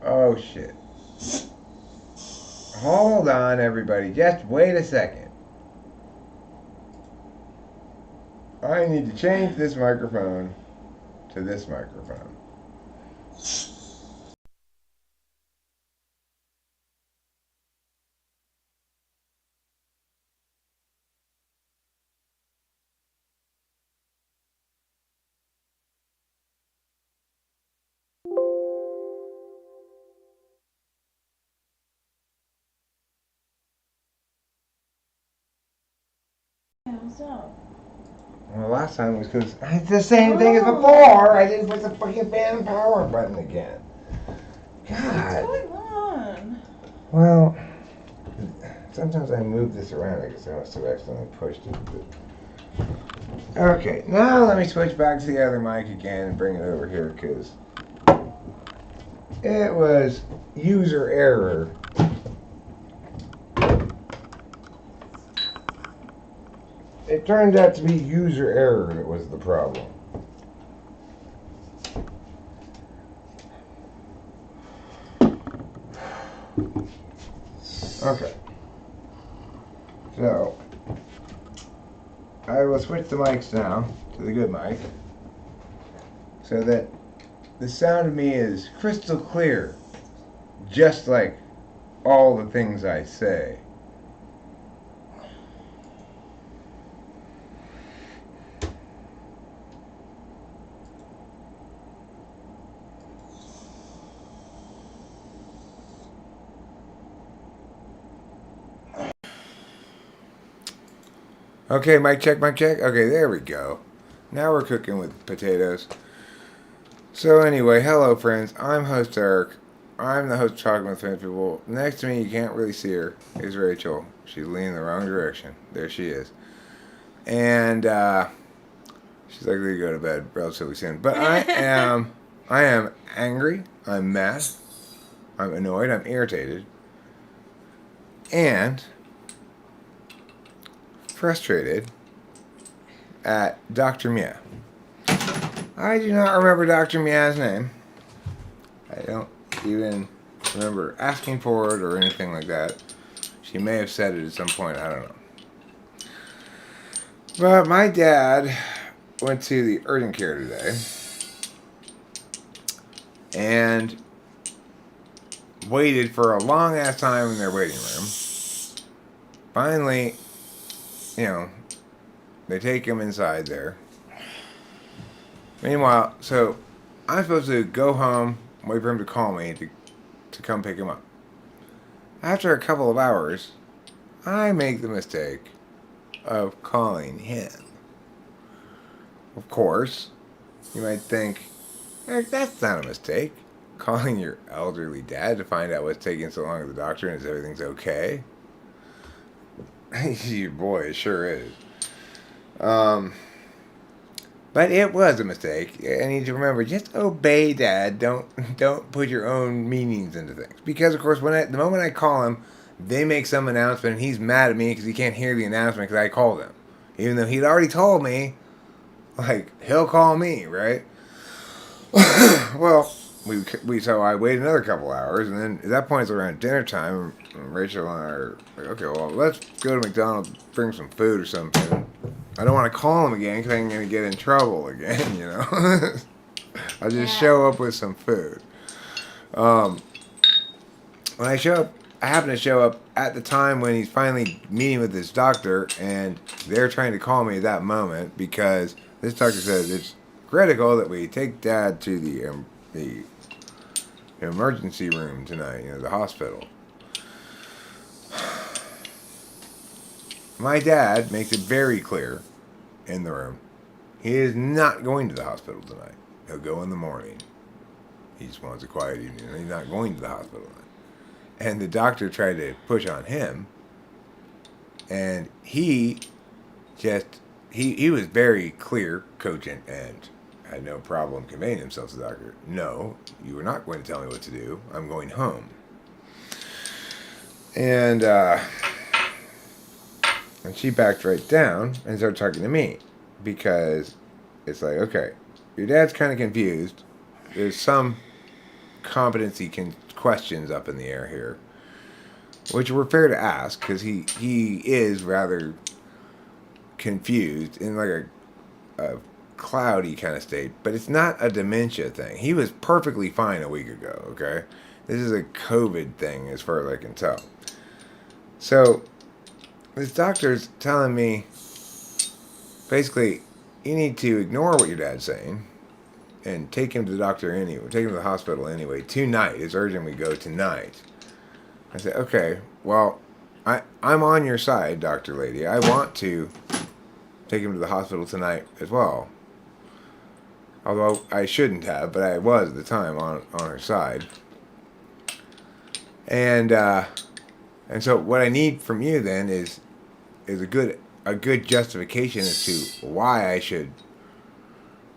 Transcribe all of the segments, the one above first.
Oh shit. Hold on, everybody. Just wait a second. I need to change this microphone to this microphone. So. Well, last time was because it's the same thing as before. I didn't push the fucking fan power button again. God. What's going on? Well, sometimes I move this around. I guess I must have accidentally pushed it. But... Okay, now let me switch back to the other mic again and bring it over here because it was user error. It turned out to be user error that was the problem. Okay. So, I will switch the mics now to the good mic so that the sound of me is crystal clear, just like all the things I say. Okay, mic check, mic check. Okay, there we go. Now we're cooking with potatoes. So anyway, hello friends. I'm host Eric. I'm the host of Talking with Famous People. Next to me, you can't really see her, is Rachel. She's leaning the wrong direction. There she is. And she's likely to go to bed relatively soon. But I am angry. I'm mad. I'm annoyed. I'm irritated. And frustrated at Dr. Myah. I do not remember Dr. Myah's name. I don't even remember asking for it or anything like that. She may have said it at some point. I don't know. But my dad went to the urgent care today and waited for a long ass time in their waiting room. Finally, they take him inside there. Meanwhile, so I'm supposed to go home, wait for him to call me to come pick him up. After a couple of hours, I make the mistake of calling him. Of course, you might think, that's not a mistake. Calling your elderly dad to find out what's taking so long at the doctor and if everything's okay. Your boy, it sure is. But it was a mistake. I need to remember, just obey Dad. Don't put your own meanings into things. Because of course, the moment I call him, they make some announcement, and he's mad at me because he can't hear the announcement because I called him, even though he'd already told me, like he'll call me, right? Well, so I waited another couple hours, and then at that point it's around dinner time. And Rachel and I are like, okay, well, let's go to McDonald's, bring some food or something. I don't want to call him again because I'm going to get in trouble again, I'll just show up with some food. When I show up, I happen to show up at the time when he's finally meeting with his doctor, and they're trying to call me at that moment because this doctor says it's critical that we take Dad to the emergency room tonight, the hospital. My dad makes it very clear in the room. He is not going to the hospital tonight. He'll go in the morning. He just wants a quiet evening. He's not going to the hospital tonight. And the doctor tried to push on him. And he was very clear, cogent, and had no problem conveying himself to the doctor. No, you are not going to tell me what to do. I'm going home. And she backed right down and started talking to me because it's like, okay, your dad's kind of confused. There's some competency questions up in the air here, which were fair to ask because he is rather confused in like a cloudy kind of state, but it's not a dementia thing. He was perfectly fine a week ago, okay? This is a COVID thing as far as I can tell. So, this doctor's telling me, basically, you need to ignore what your dad's saying and take him to the doctor anyway, take him to the hospital anyway, tonight. It's urgent we go tonight. I said, okay, well, I'm on your side, doctor lady. I want to take him to the hospital tonight as well. Although I shouldn't have, but I was at the time on her side. And so what I need from you then is a good justification as to why I should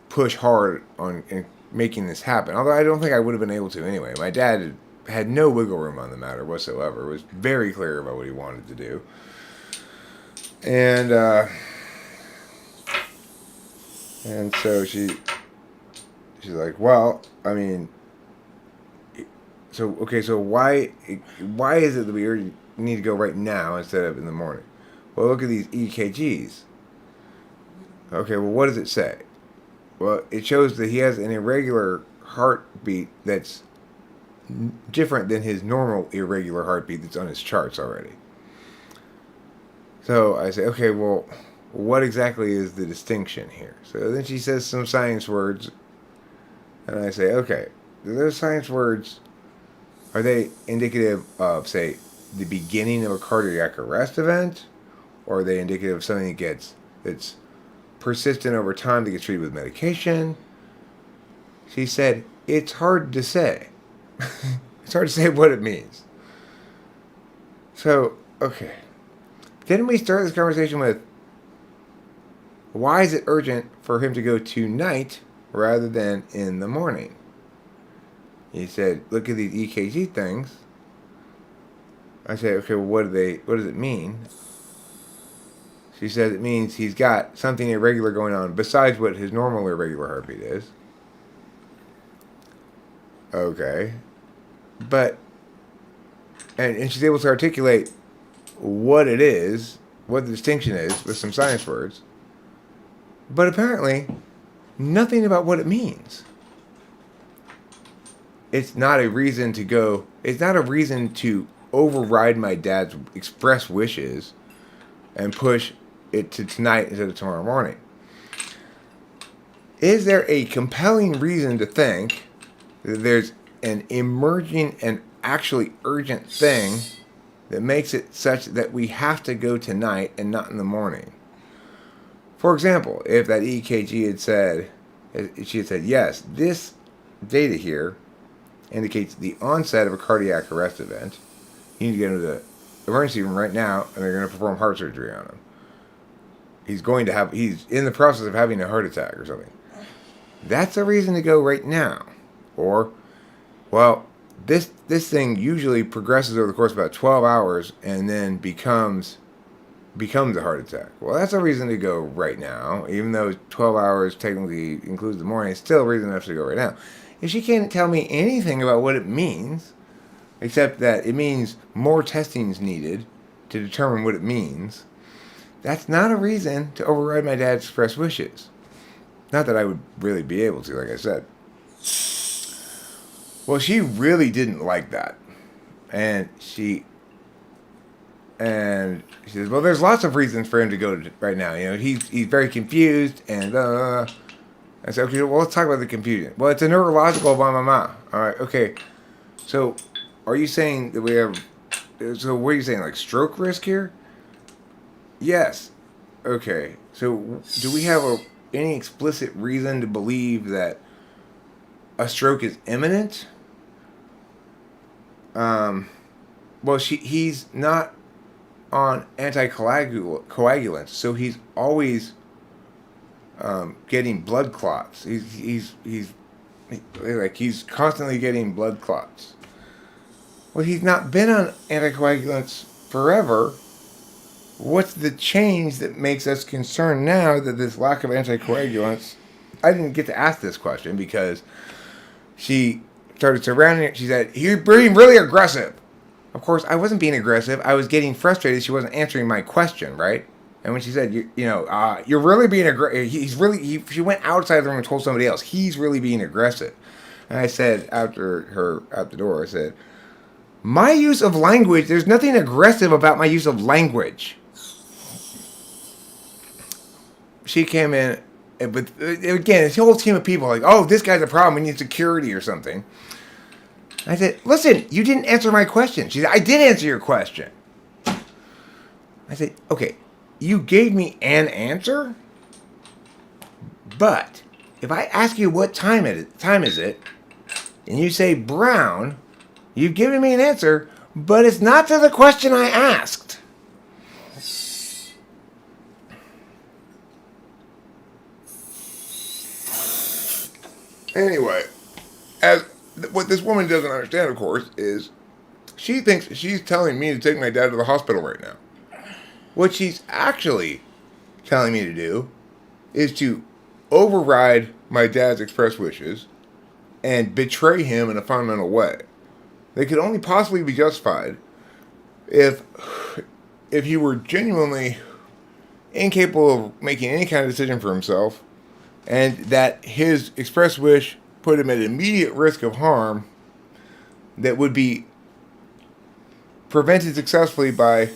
push hard on in making this happen. Although I don't think I would have been able to anyway. My dad had no wiggle room on the matter whatsoever. Was very clear about what he wanted to do. And so she's like, well, I mean, so why is it that we need to go right now instead of in the morning? Well, look at these EKGs. Okay, well, what does it say? Well, it shows that he has an irregular heartbeat that's different than his normal irregular heartbeat that's on his charts already. So I say, okay, well, what exactly is the distinction here? So then she says some science words, and I say, okay, those science words, are they indicative of, say, the beginning of a cardiac arrest event? Or are they indicative of something that's persistent over time that gets treated with medication? She said, it's hard to say. It's hard to say what it means. So, okay. Didn't we start this conversation with, why is it urgent for him to go tonight rather than in the morning? He said, look at these EKG things. I said, okay, well, what does it mean? She said it means he's got something irregular going on besides what his normal irregular heartbeat is. Okay. But, and she's able to articulate what it is, what the distinction is with some science words. But apparently, nothing about what it means. It's not a reason to override my dad's express wishes and push it to tonight instead of tomorrow morning. Is there a compelling reason to think that there's an emerging and actually urgent thing that makes it such that we have to go tonight and not in the morning? For example, if that EKG had said, she had said, yes, this data here indicates the onset of a cardiac arrest event. You need to get into the emergency room right now, and they're going to perform heart surgery on him. He's in the process of having a heart attack or something. That's a reason to go right now. Or, well, this thing usually progresses over the course of about 12 hours and then becomes a heart attack. Well, that's a reason to go right now. Even though 12 hours technically includes the morning, it's still a reason enough to go right now. If she can't tell me anything about what it means, except that it means more testing is needed to determine what it means, that's not a reason to override my dad's express wishes. Not that I would really be able to, like I said. Well, she really didn't like that. And she says, well, there's lots of reasons for him to go right now. You know, he's very confused and I said, okay, well, let's talk about the confusion. Well, it's a neurological blah, blah, blah. All right, okay. So, are you saying that we have... So, what are you saying, like stroke risk here? Yes. Okay. So, do we have any explicit reason to believe that a stroke is imminent? Well, he's not on anticoagulants, so he's always getting blood clots. He's constantly getting blood clots. Well, he's not been on anticoagulants forever. What's the change that makes us concerned now that this lack of anticoagulants? I didn't get to ask this question because she started surrounding her. She said, "You're being really aggressive." Of course, I wasn't being aggressive. I was getting frustrated. She wasn't answering my question, right? And when she said, "You're really being aggressive," she went outside the room and told somebody else, "He's really being aggressive." And I said, after her out the door, I said, "My use of language, there's nothing aggressive about my use of language." She came in, but again, it's a whole team of people like, "Oh, this guy's a problem. We need security or something." I said, "Listen, you didn't answer my question." She said, "I did answer your question." I said, "Okay, you gave me an answer, but if I ask you what time is it, and you say brown, you've given me an answer, but it's not to the question I asked." Anyway, what this woman doesn't understand, of course, is she thinks she's telling me to take my dad to the hospital right now. What she's actually telling me to do is to override my dad's express wishes and betray him in a fundamental way. They could only possibly be justified if he were genuinely incapable of making any kind of decision for himself, and that his express wish put him at immediate risk of harm that would be prevented successfully by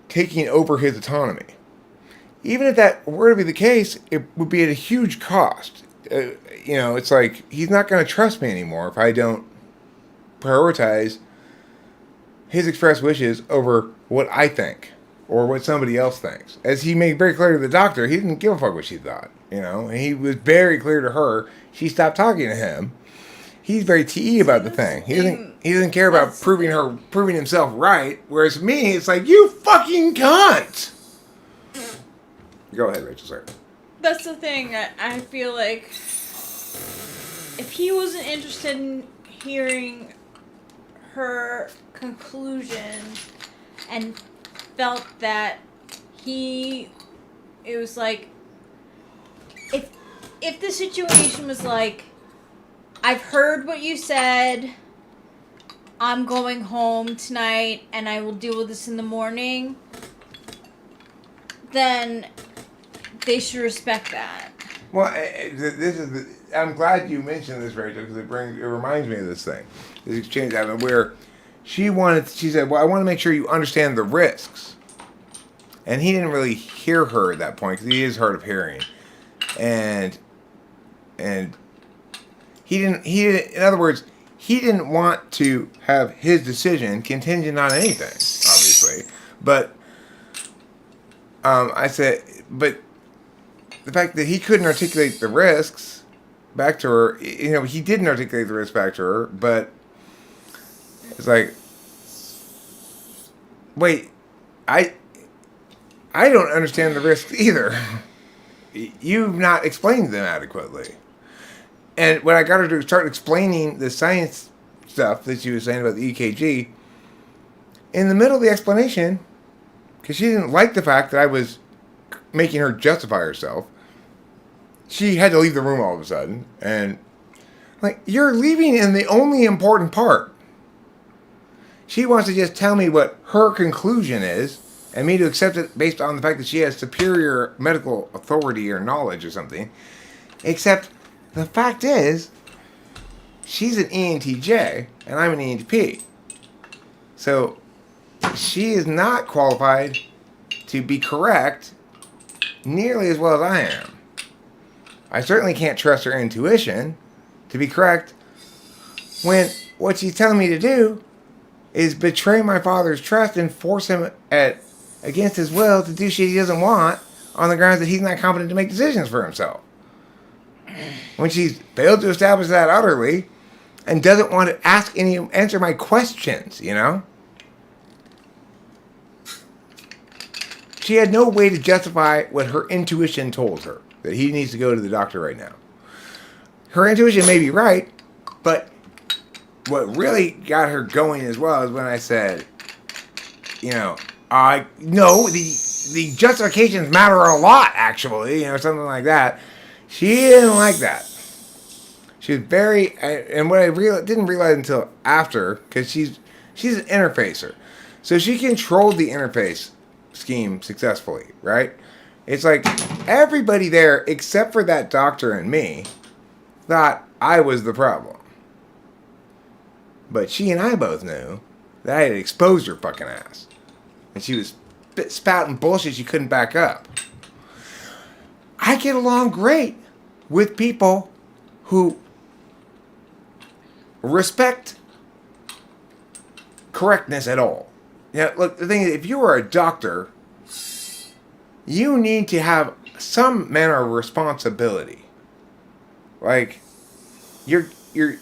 taking over his autonomy. Even if that were to be the case, it would be at a huge cost. It's like, he's not going to trust me anymore if I don't prioritize his express wishes over what I think or what somebody else thinks. As he made very clear to the doctor, he didn't give a fuck what she thought. And he was very clear to her. She stopped talking to him. He's very TE about the thing. He doesn't care about proving himself right. Whereas me, it's like, you fucking cunt. Go ahead, Rachel. Sorry. That's the thing. I feel like if he wasn't interested in hearing her conclusion and felt that it was like, if the situation was like, "I've heard what you said, I'm going home tonight and I will deal with this in the morning," then they should respect that. Well, I'm glad you mentioned this, Rachel, because it reminds me of this thing. This exchange happened where she said, "Well, I want to make sure you understand the risks." And he didn't really hear her at that point because he is hard of hearing. And he didn't, in other words, he didn't want to have his decision contingent on anything, obviously. But I said, but the fact that he couldn't articulate the risks back to her, he didn't articulate the risks back to her, but it's like, wait, I don't understand the risks either. You've not explained them adequately. And when I got her to start explaining the science stuff that she was saying about the EKG, in the middle of the explanation, because she didn't like the fact that I was making her justify herself, she had to leave the room all of a sudden. And, like, you're leaving in the only important part. She wants to just tell me what her conclusion is, and me to accept it based on the fact that she has superior medical authority or knowledge or something. Except the fact is, she's an ENTJ and I'm an ENTP. So she is not qualified to be correct nearly as well as I am. I certainly can't trust her intuition to be correct when what she's telling me to do is betray my father's trust and force him against his will to do shit he doesn't want on the grounds that he's not competent to make decisions for himself. When she's failed to establish that utterly and doesn't want to answer my questions, She had no way to justify what her intuition told her, that he needs to go to the doctor right now. Her intuition may be right, but what really got her going as well is when I said, no, the justifications matter a lot, actually, something like that. She didn't like that. She was very, and what I didn't realize until after, because she's an interfacer, so she controlled the interface scheme successfully, right? It's like everybody there except for that doctor and me thought I was the problem, but she and I both knew that I had exposed her fucking ass, and she was spouting bullshit she couldn't back up. I get along great with people who respect correctness at all. Yeah, look, the thing is, if you are a doctor, you need to have some manner of responsibility. Like, you're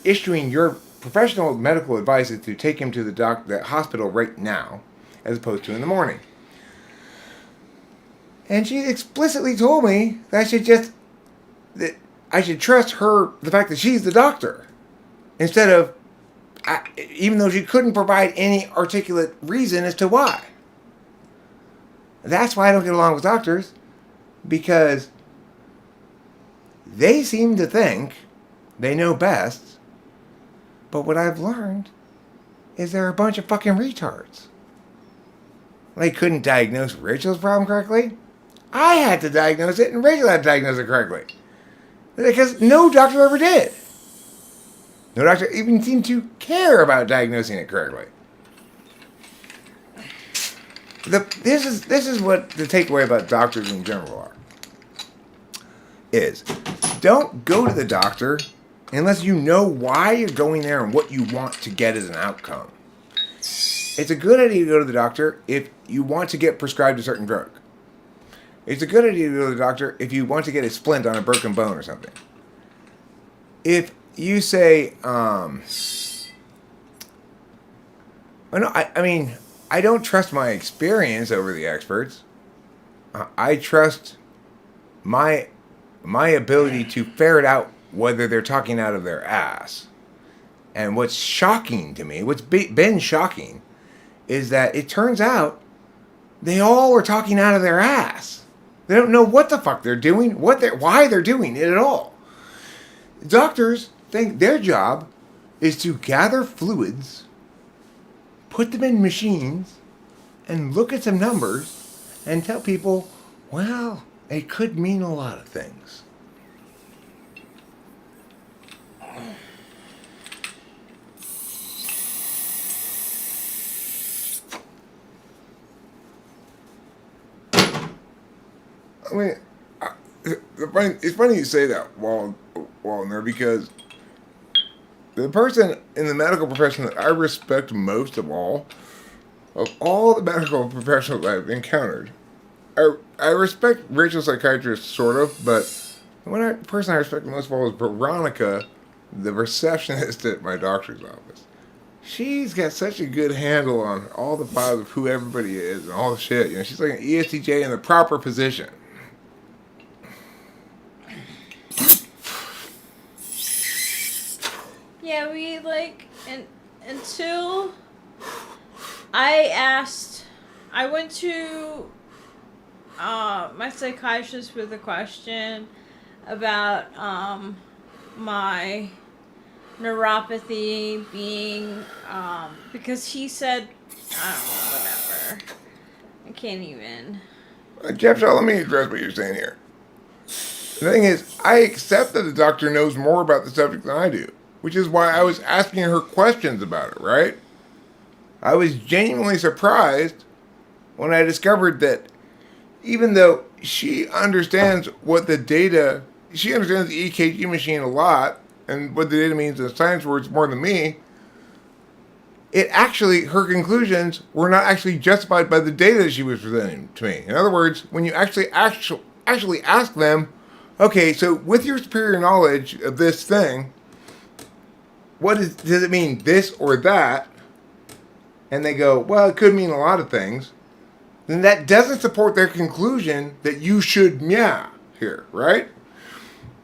issuing your professional medical advice to take him to the hospital right now, as opposed to in the morning. And she explicitly told me that I should trust her, the fact that she's the doctor, instead of, even though she couldn't provide any articulate reason as to why. That's why I don't get along with doctors, because they seem to think they know best, but what I've learned is they're a bunch of fucking retards. They couldn't diagnose Rachel's problem correctly. I had to diagnose it, and Rachel had to diagnose it correctly. Because no doctor ever did. No doctor even seemed to care about diagnosing it correctly. This is what the takeaway about doctors in general are. Is don't go to the doctor unless you know why you're going there and what you want to get as an outcome. It's a good idea to go to the doctor if you want to get prescribed a certain drug. It's a good idea to go to the doctor if you want to get a splint on a broken bone or something. If you say, I mean, I don't trust my experience over the experts. I trust my ability to ferret out whether they're talking out of their ass. And what's shocking to me, what's been shocking, is that it turns out they all are talking out of their ass. They don't know what the fuck they're doing, why they're doing it at all. Doctors think their job is to gather fluids, put them in machines, and look at some numbers and tell people, well, it could mean a lot of things. I mean, it's funny you say that, Waldner, because the person in the medical profession that I respect most of all the medical professionals I've encountered, I respect Rachel psychiatrist sort of, but the person I respect most of all is Veronica, the receptionist at my doctor's office. She's got such a good handle on all the files of who everybody is and all the shit. You know, she's like an ESTJ in the proper position. Yeah, we until I went to my psychiatrist with a question about my neuropathy being because he said, I don't know, whatever. I can't even. Jeff Shaw, let me address what you're saying here. The thing is, I accept that the doctor knows more about the subject than I do, which is why I was asking her questions about it, right? I was genuinely surprised when I discovered that even though she understands the EKG machine a lot, and what the data means in science words more than me, her conclusions were not actually justified by the data that she was presenting to me. In other words, when you actually ask them, okay, so with your superior knowledge of this thing, does it mean this or that? And they go, well, it could mean a lot of things. Then that doesn't support their conclusion that you should Myah here, right?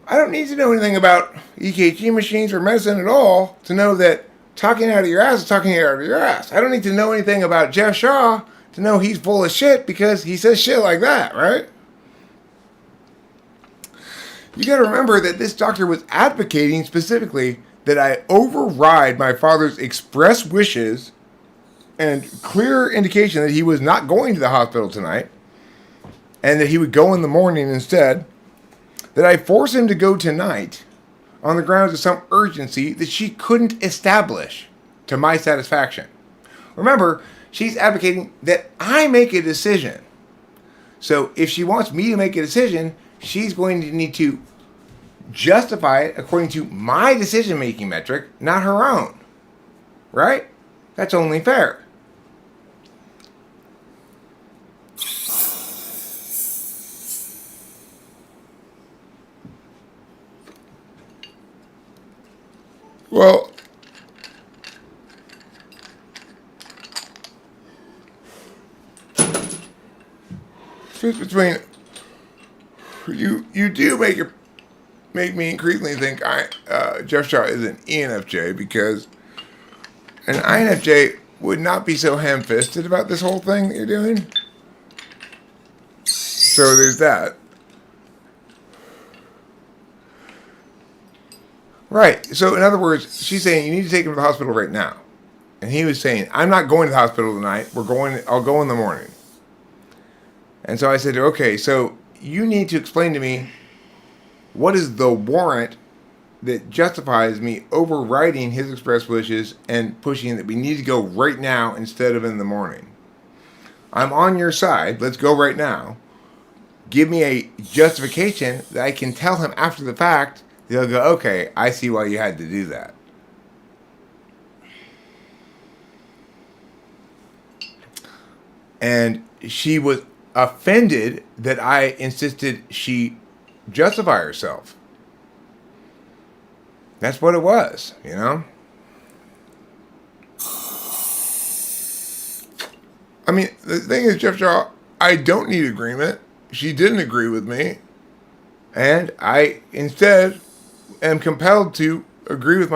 I don't need to know anything about EKG machines or medicine at all to know that talking out of your ass is talking out of your ass. I don't need to know anything about Jeff Shaw to know he's full of shit because he says shit like that, right? You got to remember that this doctor was advocating specifically that I override my father's express wishes and clear indication that he was not going to the hospital tonight and that he would go in the morning instead, that I force him to go tonight on the grounds of some urgency that she couldn't establish to my satisfaction. Remember, she's advocating that I make a decision. So if she wants me to make a decision, she's going to need to justify it according to my decision-making metric, not her own. Right? That's only fair. Well, between you do make me increasingly think Jeff Shaw is an ENFJ, because an INFJ would not be so ham-fisted about this whole thing that you're doing. So there's that. Right. So in other words, she's saying you need to take him to the hospital right now. And he was saying, I'm not going to the hospital tonight. I'll go in the morning. And so I said, okay, so you need to explain to me what is the warrant that justifies me overriding his express wishes and pushing that we need to go right now instead of in the morning. I'm on your side. Let's go right now. Give me a justification that I can tell him after the fact. They'll go, okay, I see why you had to do that. And she was offended that I insisted she justify herself. That's what it was, you know? I mean, the thing is, Jeff Shaw, I don't need agreement. She didn't agree with me. And I instead am compelled to agree with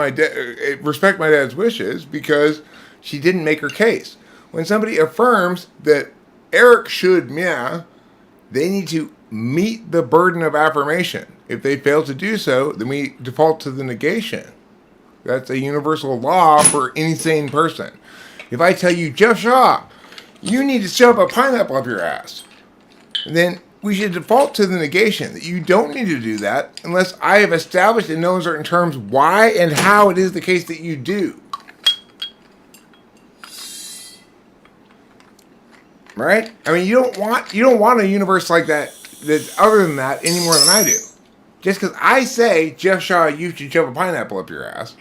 respect my dad's wishes because she didn't make her case. When somebody affirms that Eric should Myah, they need to meet the burden of affirmation. If they fail to do so, then we default to the negation. That's a universal law for any sane person. If I tell you, Jeff Shaw, you need to shove a pineapple up your ass, then we should default to the negation that you don't need to do that unless I have established in no certain terms why and how it is the case that you do. Right? I mean, you don't want a universe like that that's other than that any more than I do. Just because I say, Jeff Shaw, you should shove a pineapple up your ass,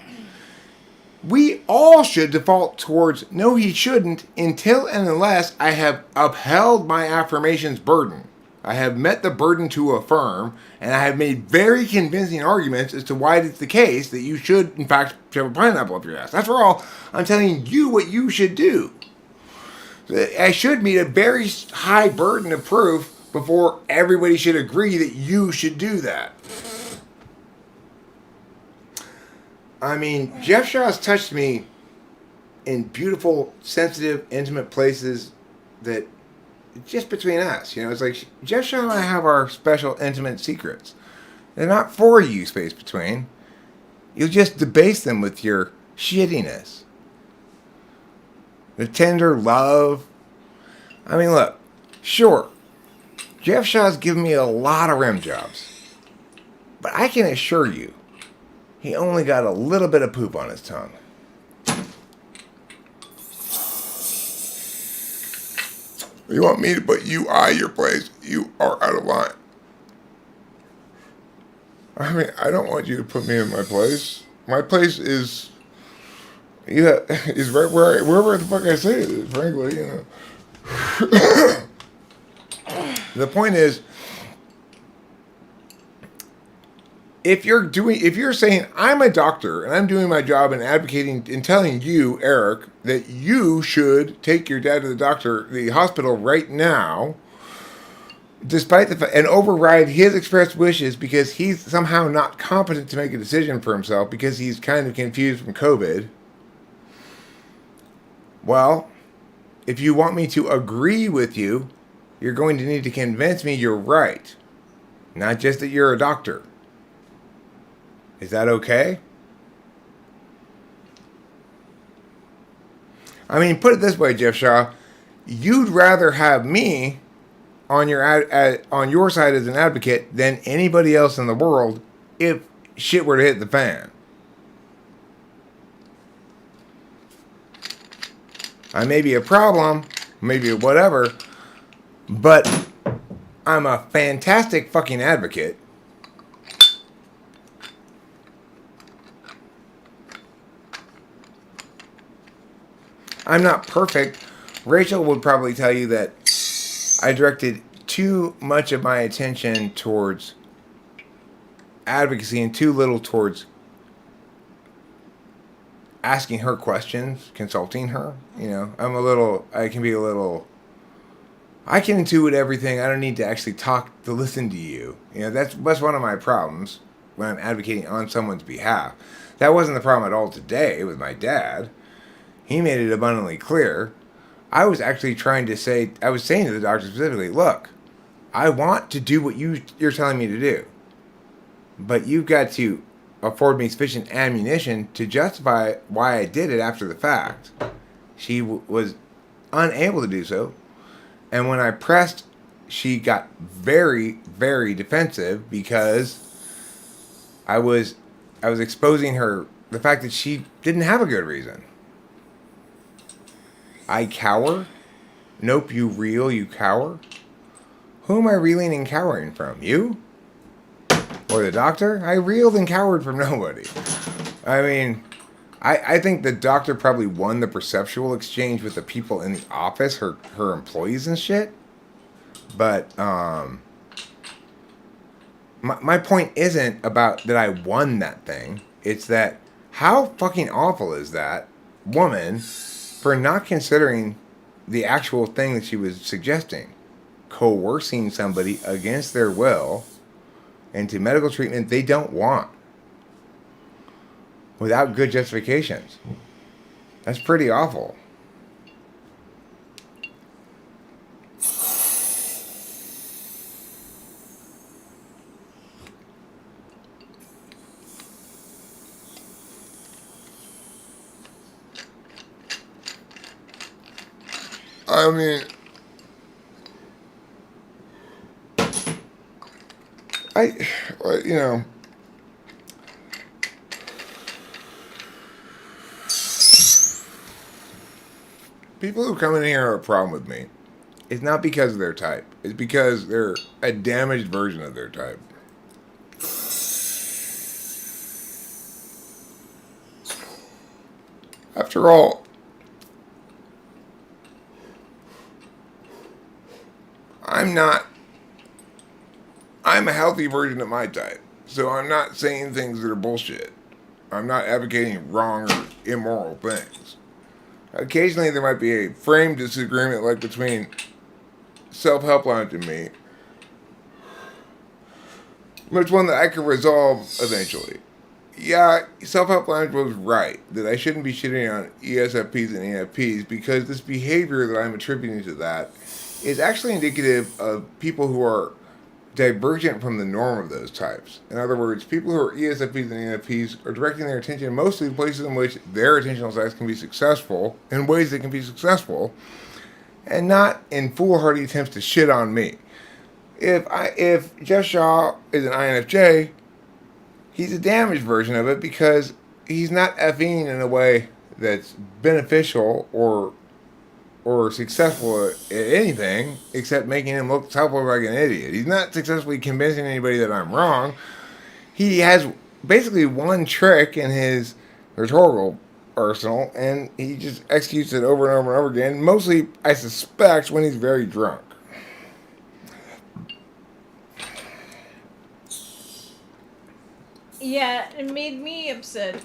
we all should default towards no, he shouldn't, until and unless I have upheld my affirmation's burden. I have met the burden to affirm, and I have made very convincing arguments as to why it's the case that you should, in fact, shove a pineapple up your ass. After all, I'm telling you what you should do. I should meet a very high burden of proof before everybody should agree that you should do that. I mean, Jeff Shaw's touched me in beautiful, sensitive, intimate places that just between us, you know, it's like Jeff Shaw and I have our special intimate secrets. They're not for you, space between. You'll just debase them with your shittiness. The tender love. I mean, look, sure, Jeff Shaw's given me a lot of rim jobs. But I can assure you, he only got a little bit of poop on his tongue. You want me to put your place? You are out of line. I mean, I don't want you to put me in my place. My place is right wherever the fuck I say it is, frankly, you know. The point is, if you're saying I'm a doctor and I'm doing my job and advocating and telling you, Eric, that you should take your dad to the hospital right now, despite and override his expressed wishes because he's somehow not competent to make a decision for himself because he's kind of confused from COVID. Well, if you want me to agree with you, you're going to need to convince me you're right. Not just that you're a doctor. Is that okay? I mean, put it this way, Jeff Shaw. You'd rather have me on on your side as an advocate than anybody else in the world if shit were to hit the fan. I may be a problem, maybe whatever, but I'm a fantastic fucking advocate. I'm not perfect. Rachel would probably tell you that I directed too much of my attention towards advocacy and too little towards asking her questions, consulting her. You know, I can intuit everything. I don't need to actually talk to listen to you. You know, that's one of my problems when I'm advocating on someone's behalf. That wasn't the problem at all today with my dad. He made it abundantly clear. I was saying to the doctor specifically, look, I want to do what you're telling me to do. But you've got to afford me sufficient ammunition to justify why I did it after the fact. She was unable to do so. And when I pressed, she got very, very defensive because I was exposing her the fact that she didn't have a good reason. I cower? Nope, you reel, you cower? Who am I reeling and cowering from? You? Or the doctor? I reeled and cowered from nobody. I mean, I think the doctor probably won the perceptual exchange with the people in the office, her employees and shit. But, my point isn't about that I won that thing. It's that how fucking awful is that woman for not considering the actual thing that she was suggesting. Coercing somebody against their will into medical treatment they don't want without good justifications. That's pretty awful. I mean, you know, people who come in here are a problem with me. It's not because of their type. It's because they're a damaged version of their type. After all, I'm a healthy version of my type. So I'm not saying things that are bullshit. I'm not advocating wrong or immoral things. Occasionally there might be a framed disagreement like between Self-Help Lounge and me. But it's one that I can resolve eventually. Yeah, Self-Help Lounge was right that I shouldn't be shitting on ESFPs and ENFPs because this behavior that I'm attributing to that is actually indicative of people who are divergent from the norm of those types. In other words, people who are ESFPs and ENFPs are directing their attention mostly to places in which their attentional styles can be successful, in ways that can be successful, and not in foolhardy attempts to shit on me. If Jeff Shaw is an INFJ, he's a damaged version of it because he's not effing in a way that's beneficial or successful at anything except making him look like an idiot. He's not successfully convincing anybody that I'm wrong. He has basically one trick in his rhetorical arsenal, and he just executes it over and over and over again, mostly, I suspect, when he's very drunk. Yeah, it made me upset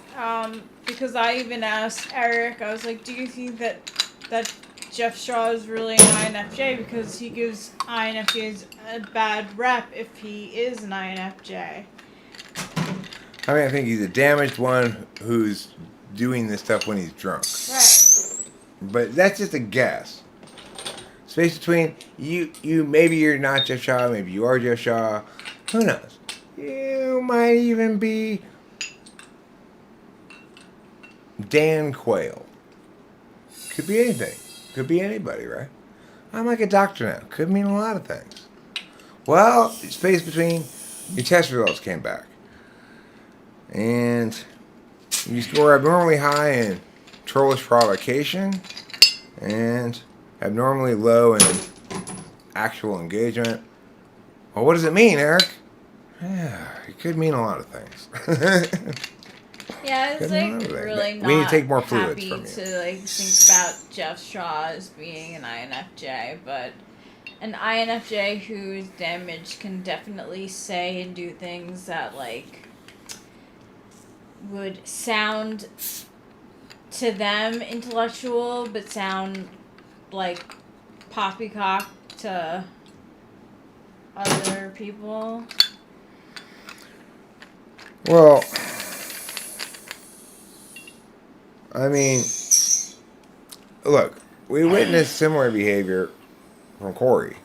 because I even asked Eric, I was like, do you think that Jeff Shaw is really an INFJ because he gives INFJs a bad rep if he is an INFJ? I mean, I think he's a damaged one who's doing this stuff when he's drunk. Right. But that's just a guess. Space between you maybe you're not Jeff Shaw, maybe you are Jeff Shaw. Who knows? You might even be Dan Quayle. Could be anything. Could be anybody, right? I'm like a doctor now. Could mean a lot of things. Well, space between your test results came back. And you score abnormally high in trollish provocation and abnormally low in actual engagement. Well, what does it mean, Eric? Yeah, it could mean a lot of things. Yeah, it's like really not we need to take more fluids happy from you. to like think about Jeff Shaw as being an INFJ, but an INFJ who's damaged can definitely say and do things that like would sound to them intellectual, but sound like poppycock to other people. Well, I mean, look, we witnessed similar behavior from Corey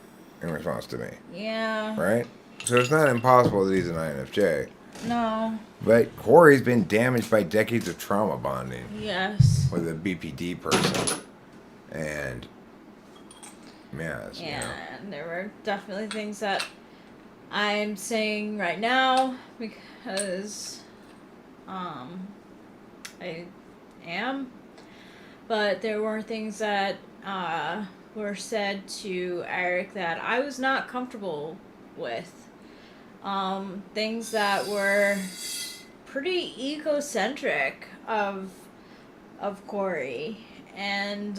in response to me. Yeah. Right? So it's not impossible that he's an INFJ. No. But Corey's been damaged by decades of trauma bonding. Yes. With a BPD person. And, yeah, you know. and there were definitely things that I'm saying right now because I am, but there were things that were said to Eric that I was not comfortable with. Things that were pretty egocentric of Corey, and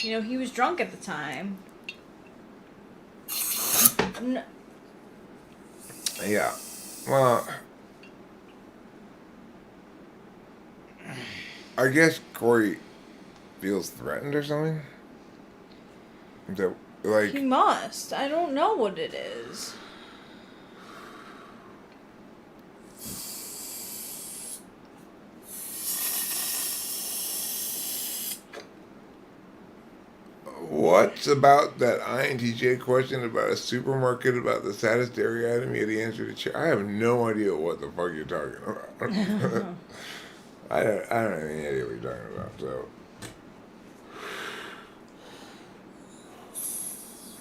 you know, he was drunk at the time. Yeah. Well, I guess Corey feels threatened or something. So, like, he must. I don't know what it is. what's about that INTJ question about a supermarket about the saddest dairy item you had to answer to? I have no idea what the fuck you're talking about. I don't have any idea what you're talking about. So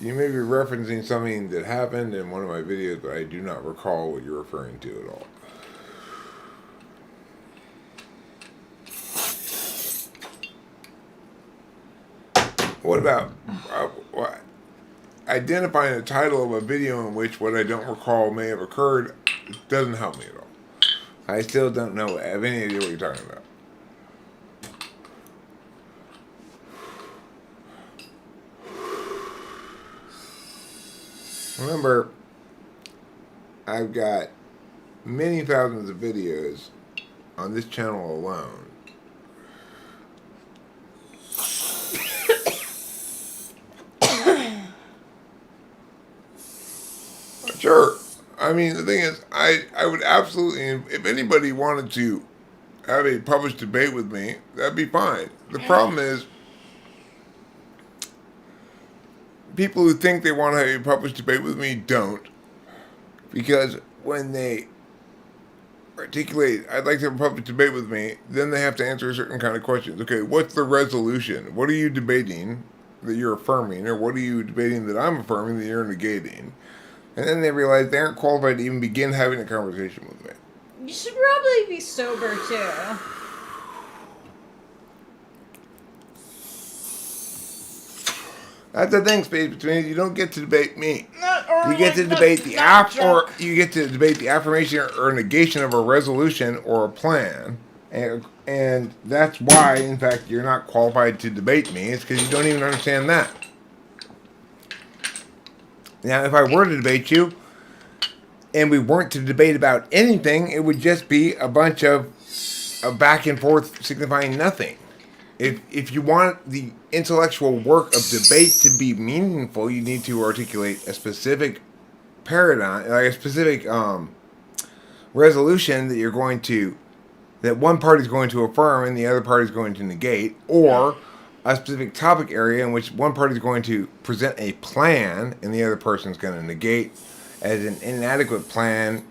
you may be referencing something that happened in one of my videos, but I do not recall what you're referring to at all. What about identifying the title of a video in which what I don't recall may have occurred doesn't help me at all. I still don't know, have any idea what you're talking about. Remember, I've got many thousands of videos on this channel alone. Sure. I mean, the thing is, I would absolutely, if anybody wanted to have a published debate with me, that'd be fine. The problem is, people who think they want to have a published debate with me don't. Because when they articulate, I'd like to have a public debate with me, then they have to answer certain kind of questions. Okay, what's the resolution? What are you debating that you're affirming? Or what are you debating that I'm affirming that you're negating? And then they realize they aren't qualified to even begin having a conversation with me. You should probably be sober too. That's the thing, space between. You don't get to debate me. You get to debate the you get to debate the affirmation or negation of a resolution or a plan, and that's why, in fact, you're not qualified to debate me. It's because you don't even understand that. Now, if I were to debate you, and we weren't to debate about anything, it would just be a bunch of back and forth signifying nothing. If you want the intellectual work of debate to be meaningful, you need to articulate a specific paradigm, like a specific resolution that one party is going to affirm and the other party is going to negate, or a specific topic area in which one party is going to present a plan and the other person is going to negate as an inadequate plan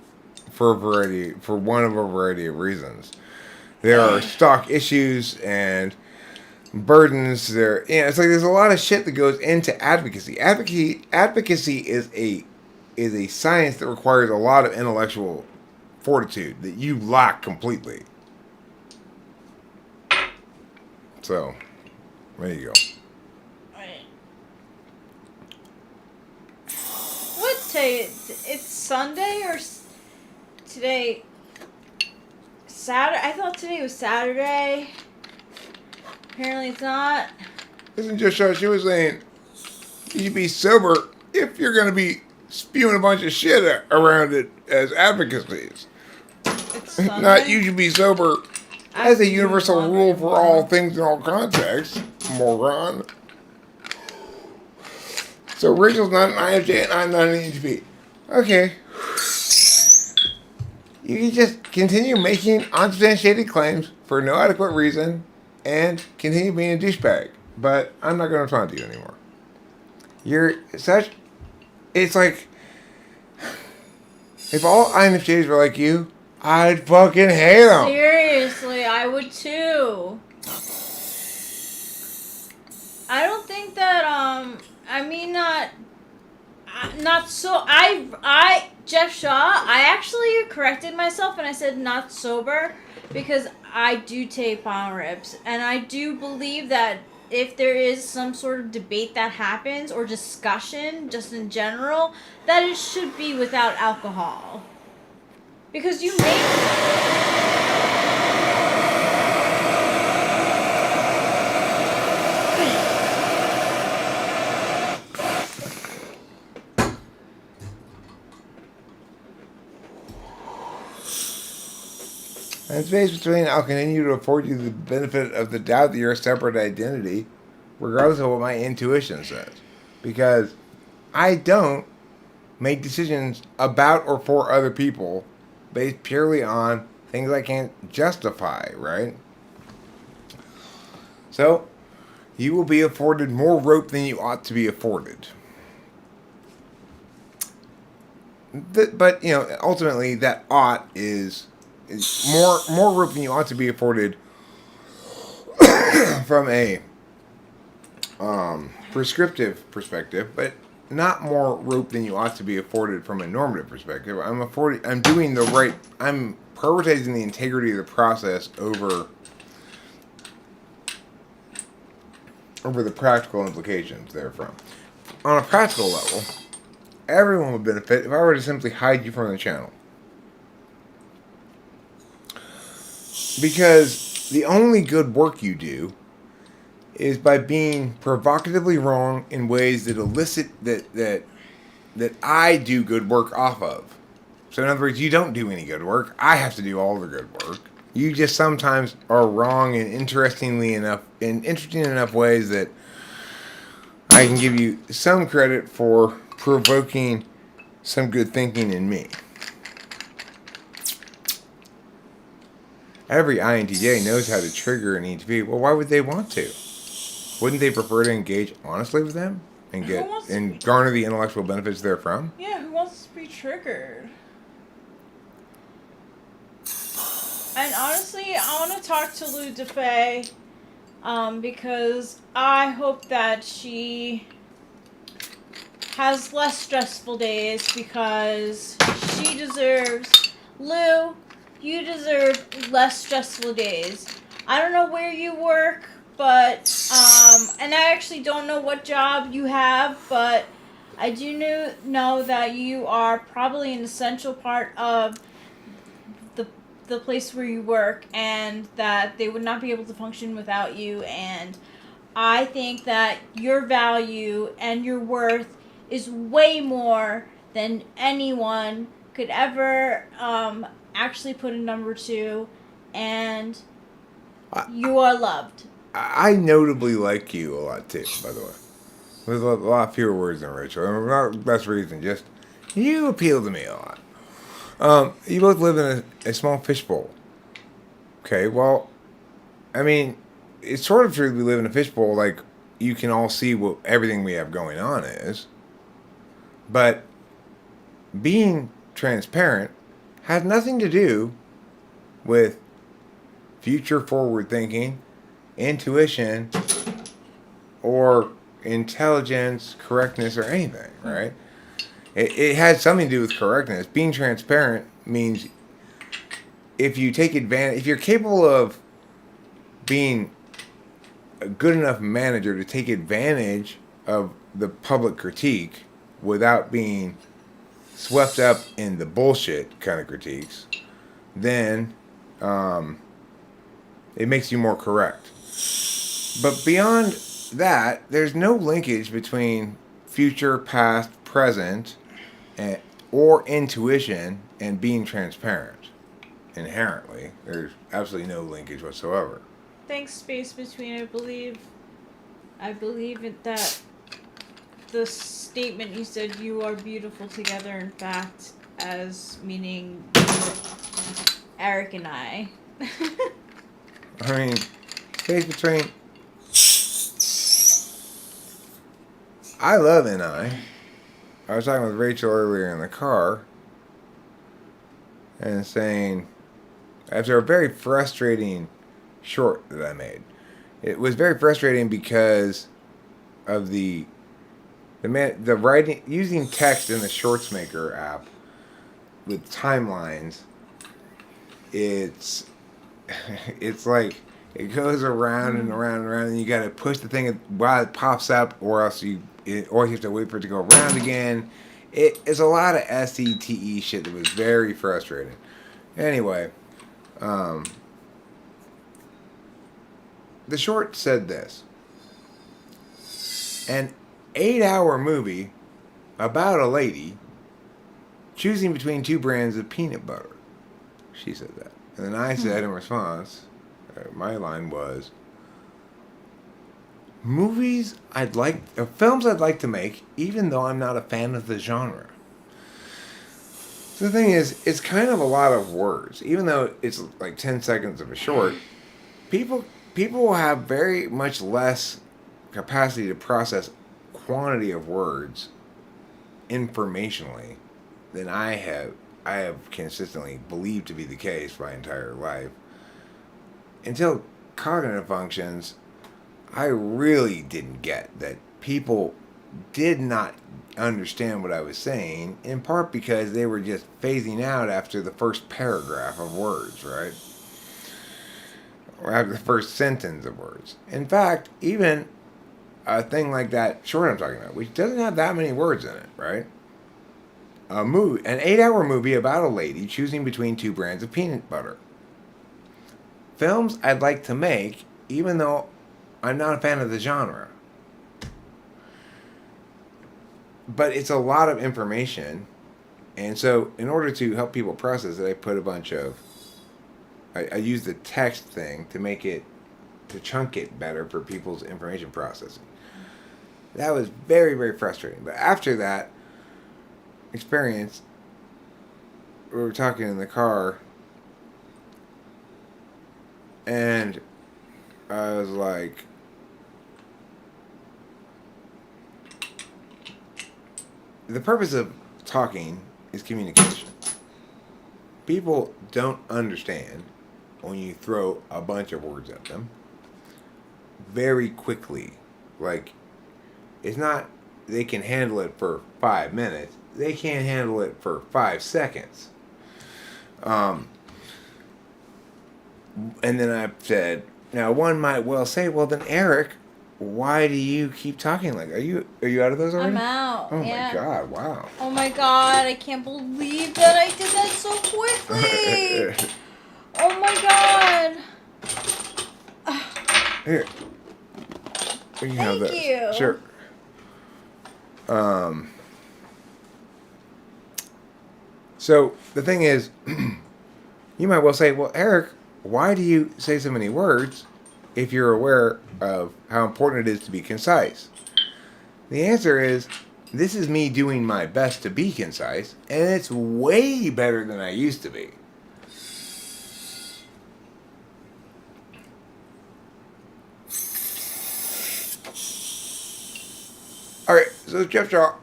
for one of a variety of reasons. there are stock issues and burdens. It's like there's a lot of shit that goes into advocacy. Advocacy is a science that requires a lot of intellectual fortitude that you lack completely. So, there you go. What day? It's Sunday or today? Saturday. I thought today was Saturday. Apparently it's not. Isn't just how she was saying, you should be sober if you're going to be spewing a bunch of shit around it as advocacies. It's Sunday. Not you should be sober as a universal rule for all things in all contexts, moron. So Rachel's not an INFJ and I'm not an ENTP. Okay. You can just continue making unsubstantiated claims for no adequate reason and continue being a douchebag. But I'm not going to respond to you anymore. You're such... It's like... If all INFJs were like you, I'd fucking hate them. Seriously, I would too. I don't think that, I mean, not so, Jeff Shaw, I actually corrected myself and I said not sober because I do take palm ribs. And I do believe that if there is some sort of debate that happens or discussion just in general, that it should be without alcohol. Because you make... And space between, I'll continue to afford you the benefit of the doubt that you're a separate identity, regardless of what my intuition says. Because I don't make decisions about or for other people based purely on things I can't justify, right? So, you will be afforded more rope than you ought to be afforded. But, ultimately, that ought is more rope than you ought to be afforded from a prescriptive perspective, but not more rope than you ought to be afforded from a normative perspective. I'm prioritizing the integrity of the process over the practical implications therefrom. On a practical level, everyone would benefit if I were to simply hide you from the channel. Because the only good work you do is by being provocatively wrong in ways that elicit that I do good work off of. So in other words, you don't do any good work. I have to do all the good work. You just sometimes are wrong in interesting enough ways that I can give you some credit for provoking some good thinking in me. Every INTJ knows how to trigger an ENTP. Well, why would they want to? Wouldn't they prefer to engage honestly with them and garner the intellectual benefits therefrom? Yeah, who wants to be triggered? And honestly, I want to talk to Lou DeFay, because I hope that she has less stressful days because she deserves... Lou, you deserve less stressful days. I don't know where you work, but, and I actually don't know what job you have, but I do know that you are probably an essential part of the place where you work, and that they would not be able to function without you, and I think that your value and your worth is way more than anyone could ever, actually put a number to, and you are loved. I notably like you a lot too, by the way. With a lot fewer words than Rachel. Not the best reason, just you appeal to me a lot. You both live in a small fishbowl. Okay, well, I mean, it's sort of true we live in a fishbowl, like, you can all see what everything we have going on is. But being transparent has nothing to do with future forward thinking, intuition, or intelligence, correctness, or anything, right? It has something to do with correctness. Being transparent means if you take advantage, if you're capable of being a good enough manager to take advantage of the public critique without being swept up in the bullshit kind of critiques, then it makes you more correct. But beyond that, there's no linkage between future, past, present, or intuition and being transparent. Inherently, there's absolutely no linkage whatsoever. Thanks, space between. I believe that the statement you said, "You are beautiful together," in fact, as meaning Eric and I. I mean, space between. I love I was talking with Rachel earlier in the car and saying, after a very frustrating short that I made, it was very frustrating because of the writing, using text in the Shorts Maker app with timelines. It's like it goes around and around and around, and you got to push the thing while it pops up, or else you have to wait for it to go around again. It's a lot of SETE shit that was very frustrating. Anyway, the short said this: an 8-hour movie about a lady choosing between 2 brands of peanut butter. She said that. And then I said in response, my line was, films I'd like to make, even though I'm not a fan of the genre. So the thing is, it's kind of a lot of words. Even though it's like 10 seconds of a short, people will have very much less capacity to process quantity of words informationally than I have consistently believed to be the case my entire life. Until cognitive functions, I really didn't get that people did not understand what I was saying, in part because they were just phasing out after the first paragraph of words, right? Or after the first sentence of words. In fact, even a thing like that short I'm talking about, which doesn't have that many words in it, right? An 8-hour movie about a lady choosing between 2 brands of peanut butter. Films I'd like to make, even though I'm not a fan of the genre. But it's a lot of information, and so in order to help people process it, I put a bunch of... I use the text thing to chunk it better for people's information processing. That was very, very frustrating. But after that experience, we were talking in the car, and I was like, the purpose of talking is communication. People don't understand when you throw a bunch of words at them very quickly. Like, it's not they can handle it for 5 minutes. They can't handle it for 5 seconds. And then I said, now one might well say, well then Eric, why do you keep talking like that? Are you out of those already? I'm out. Oh yeah. my god, wow. Oh my god, I can't believe that I did that so quickly. Oh my god. Here. You can have Thank this. you. Sure. So the thing is, you might well say, well, Eric, why do you say so many words if you're aware of how important it is to be concise? The answer is, this is me doing my best to be concise, and it's way better than I used to be. Alright, so Jeff Shaw,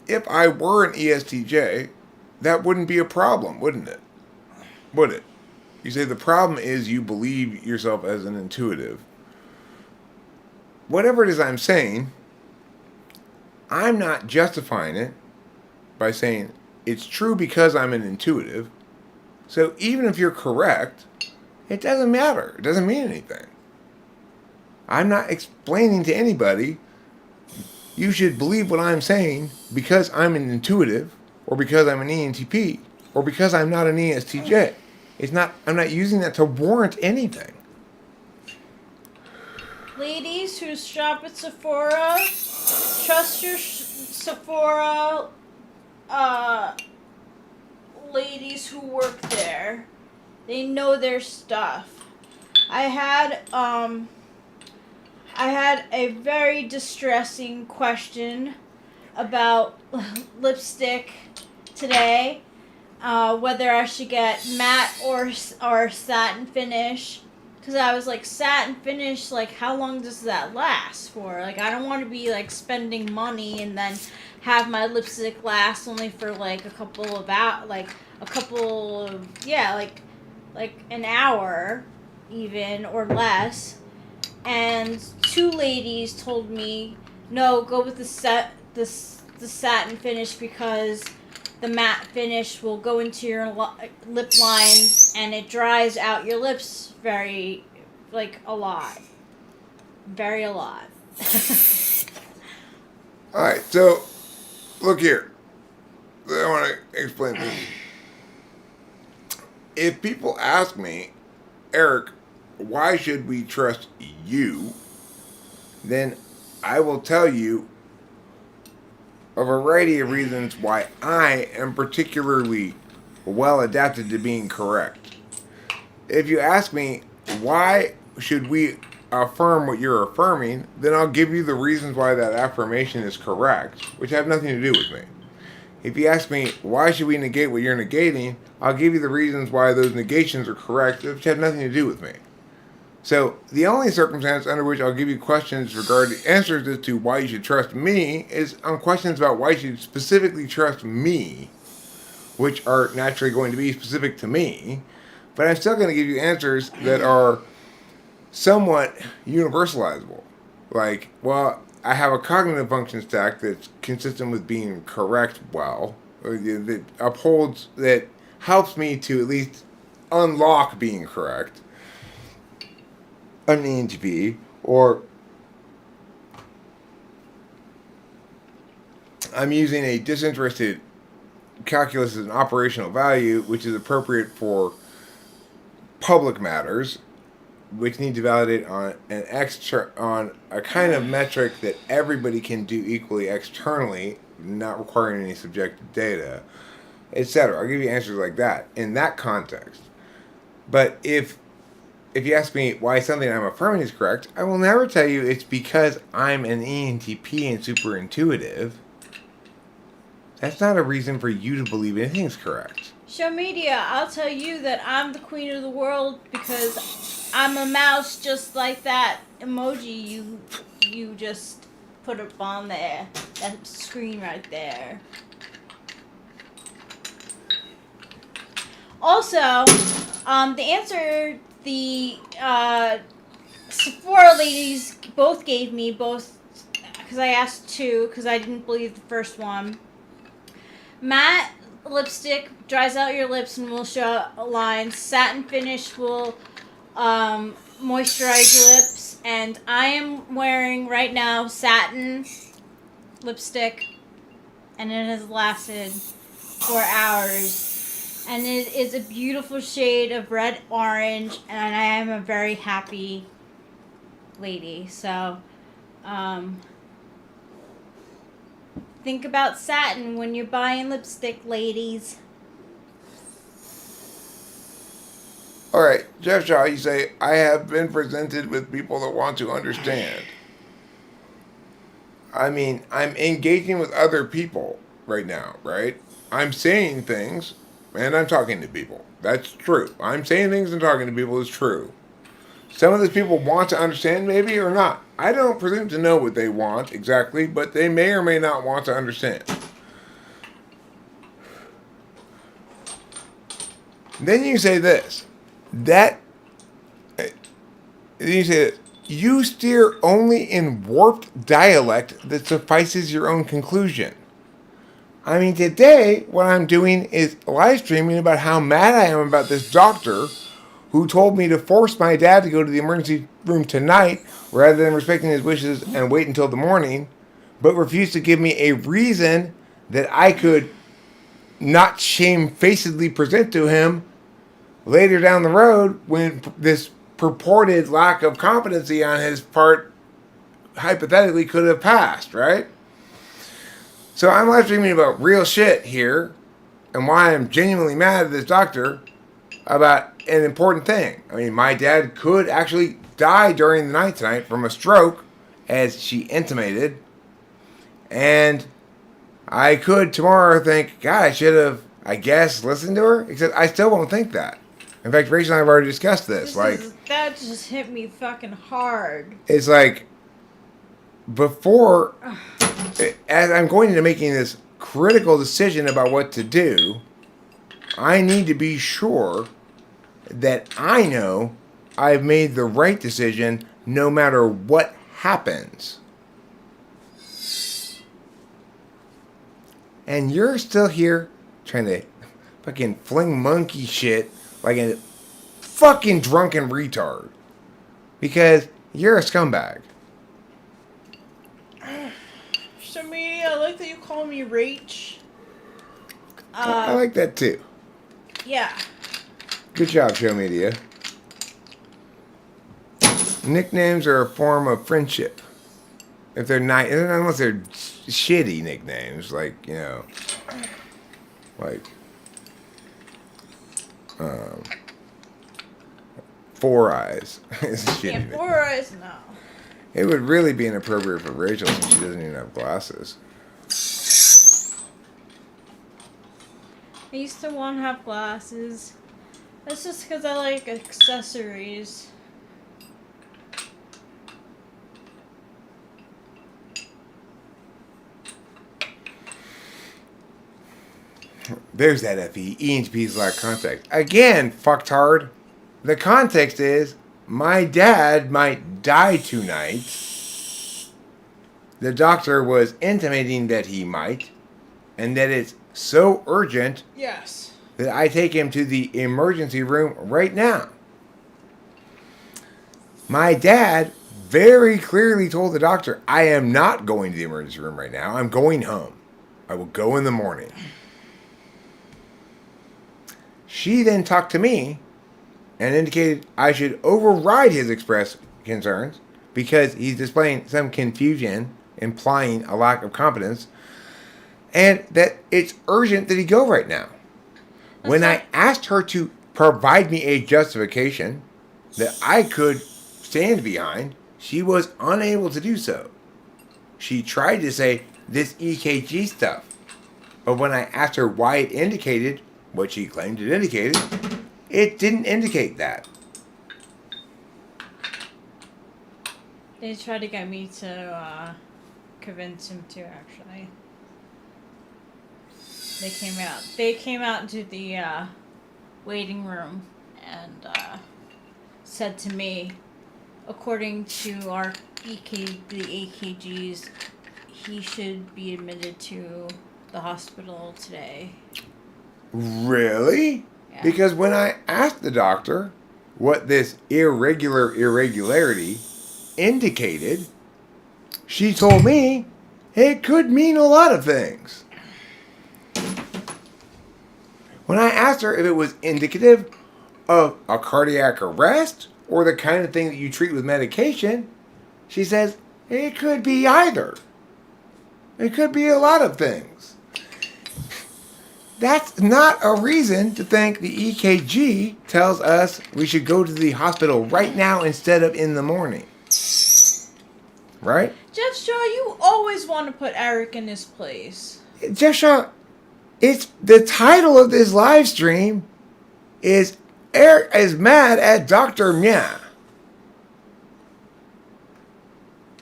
if I were an ESTJ, that wouldn't be a problem, wouldn't it? Would it? You say the problem is you believe yourself as an intuitive. Whatever it is I'm saying, I'm not justifying it by saying it's true because I'm an intuitive. So even if you're correct, it doesn't matter. It doesn't mean anything. I'm not explaining to anybody you should believe what I'm saying because I'm an intuitive or because I'm an ENTP or because I'm not an ESTJ. I'm not using that to warrant anything. Ladies who shop at Sephora, trust your Sephora ladies who work there. They know their stuff. I had a very distressing question about lipstick today. Whether I should get matte or satin finish. Because I was like, satin finish, like, how long does that last for? Like, I don't want to be, like, spending money and then have my lipstick last only for, like, a couple of an hour, even, or less. And two ladies told me, no, go with the satin finish because the matte finish will go into your lip lines and it dries out your lips very, like, a lot. Very a lot. Alright, so look here. I want to explain this. If people ask me, Eric, why should we trust you? Then I will tell you a variety of reasons why I am particularly well adapted to being correct. If you ask me, why should we affirm what you're affirming, then I'll give you the reasons why that affirmation is correct, which have nothing to do with me. If you ask me, why should we negate what you're negating, I'll give you the reasons why those negations are correct, which have nothing to do with me. So, the only circumstance under which I'll give you questions regarding answers as to why you should trust me is on questions about why you should specifically trust me, which are naturally going to be specific to me, but I'm still going to give you answers that are somewhat universalizable. Like, well, I have a cognitive function stack that's consistent with being correct well, that upholds, that helps me to at least unlock being correct. An ENTP, or I'm using a disinterested calculus as an operational value, which is appropriate for public matters, which need to validate on on a kind of metric that everybody can do equally externally, not requiring any subjective data, etc. I'll give you answers like that in that context. But if you ask me why something I'm affirming is correct, I will never tell you it's because I'm an ENTP and super intuitive. That's not a reason for you to believe anything's correct. Show media, I'll tell you that I'm the queen of the world because I'm a mouse just like that emoji you just put up on there. That screen right there. Also, the answer the Sephora ladies both gave me, because I asked two, because I didn't believe the first one. Matte lipstick dries out your lips and will show lines. Satin finish will moisturize your lips. And I am wearing right now satin lipstick, and it has lasted 4 hours. And it is a beautiful shade of red orange, and I am a very happy lady. So, think about satin when you're buying lipstick, ladies. Alright, Jeff Shaw, you say, I have been presented with people that want to understand. I mean, I'm engaging with other people right now, right? I'm saying things, and I'm talking to people. That's true. I'm saying things and talking to people is true. Some of these people want to understand, maybe, or not. I don't presume to know what they want exactly, but they may or may not want to understand. Then you say this. that you say you steer only in warped dialect that suffices your own conclusion. I mean, today, what I'm doing is live streaming about how mad I am about this doctor who told me to force my dad to go to the emergency room tonight rather than respecting his wishes and wait until the morning, but refused to give me a reason that I could not shamefacedly present to him later down the road when this purported lack of competency on his part hypothetically could have passed, right? So I'm live streaming about real shit here and why I'm genuinely mad at this doctor about an important thing. I mean, my dad could actually die during the night tonight from a stroke, as she intimated. And I could tomorrow think, God, I should have, I guess, listened to her. Except I still won't think that. In fact, Rachel and I have already discussed this. That just hit me fucking hard. It's like, before, as I'm going into making this critical decision about what to do, I need to be sure that I know I've made the right decision no matter what happens. And you're still here trying to fucking fling monkey shit like a fucking drunken retard. Because you're a scumbag. So, Media, I like that you call me Rach. I like that too. Yeah. Good job, Show Media. Nicknames are a form of friendship. If they're not, unless they're shitty nicknames, like, you know, like, Four Eyes. It's a shitty nickname. Four Eyes, no. It would really be inappropriate for Rachel since she doesn't even have glasses. I used to want to have glasses. That's just because I like accessories. There's that FE. E and P's lack context. Again, fucktard. The context is my dad might die tonight. The doctor was intimating that he might, and that it's so urgent. Yes. That I take him to the emergency room right now. My dad very clearly told the doctor, I am not going to the emergency room right now. I'm going home. I will go in the morning. She then talked to me and indicated I should override his expressed concerns because he's displaying some confusion, implying a lack of competence, and that it's urgent that he go right now. When I asked her to provide me a justification that I could stand behind, she was unable to do so. She tried to say this EKG stuff, but when I asked her why it indicated what she claimed it indicated, it didn't indicate that. They tried to get me to convince him to, actually. They came out into the waiting room and said to me, according to the EKGs, he should be admitted to the hospital today. Really? Yeah. Because when I asked the doctor what this irregularity indicated, she told me it could mean a lot of things. When I asked her if it was indicative of a cardiac arrest or the kind of thing that you treat with medication, she says it could be either. It could be a lot of things. That's not a reason to think the EKG tells us we should go to the hospital right now instead of in the morning. Right? Jeff Shaw, you always want to put Eric in his place. Jeff Shaw, it's the title of this live stream is Eric is mad at Dr. Myah.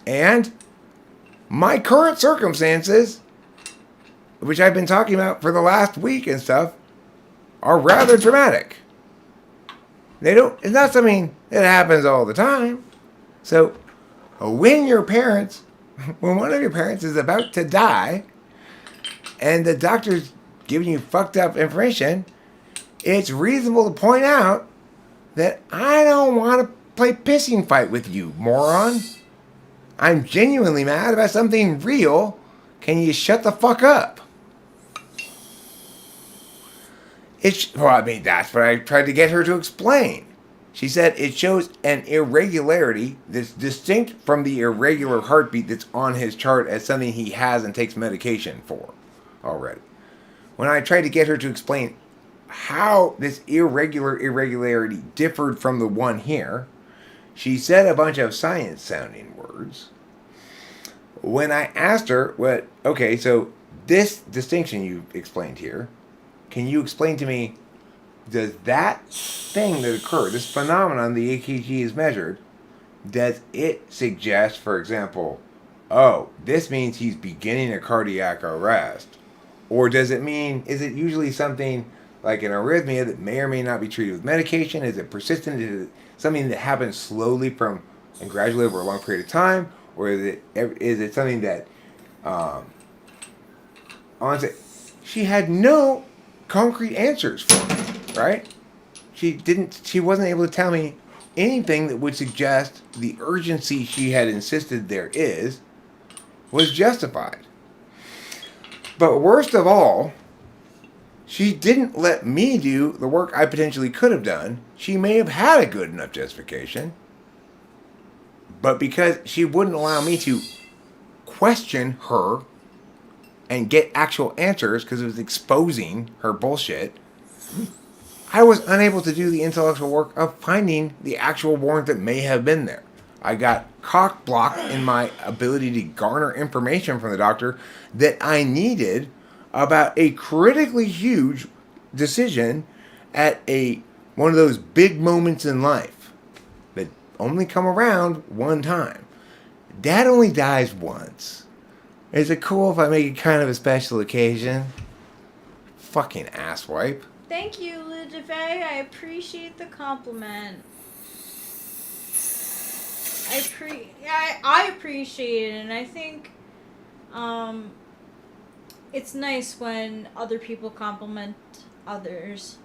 And my current circumstances, which I've been talking about for the last week and stuff, are rather dramatic. It's not something that happens all the time. So when when one of your parents is about to die and the doctor's giving you fucked up information, it's reasonable to point out that I don't want to play pissing fight with you, moron. I'm genuinely mad about something real. Can you shut the fuck up? That's what I tried to get her to explain. She said it shows an irregularity that's distinct from the irregular heartbeat that's on his chart as something he has and takes medication for already. When I tried to get her to explain how this irregularity differed from the one here, she said a bunch of science-sounding words. When I asked her, so this distinction you explained here, can you explain to me, does that thing that occurred, this phenomenon the EKG is measured, does it suggest, for example, this means he's beginning a cardiac arrest? Or is it usually something like an arrhythmia that may or may not be treated with medication? Is it persistent? Is it something that happens slowly and gradually over a long period of time? Or is it something that, honestly, she had no concrete answers for me, right? She wasn't able to tell me anything that would suggest the urgency she had insisted there was justified. But worst of all, she didn't let me do the work I potentially could have done. She may have had a good enough justification, but because she wouldn't allow me to question her and get actual answers because it was exposing her bullshit, I was unable to do the intellectual work of finding the actual warrant that may have been there. I got cock-blocked in my ability to garner information from the doctor that I needed about a critically huge decision at one of those big moments in life that only come around one time. Dad only dies once. Is it cool if I make it kind of a special occasion? Fucking asswipe. Thank you, Ludife. I appreciate the compliment. I appreciate it, and I think it's nice when other people compliment others.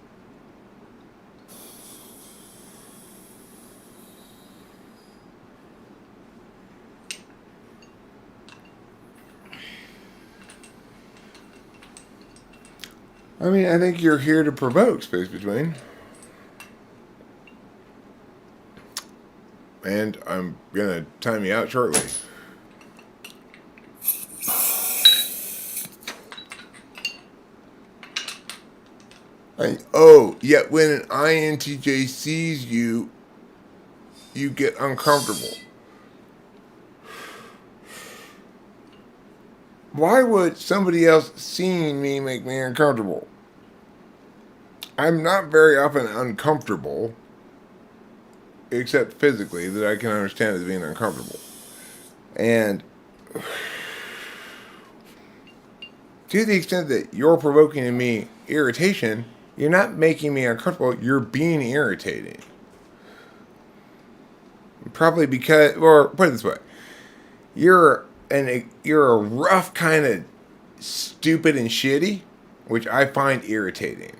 I think you're here to provoke, Space Between. And I'm gonna time you out shortly. Yet when an INTJ sees you, you get uncomfortable. Why would somebody else seeing me make me uncomfortable? I'm not very often uncomfortable, except physically, that I can understand as being uncomfortable. And to the extent that you're provoking in me irritation, you're not making me uncomfortable, you're being irritating. Probably because, or put it this way, you're a rough kind of stupid and shitty, which I find irritating.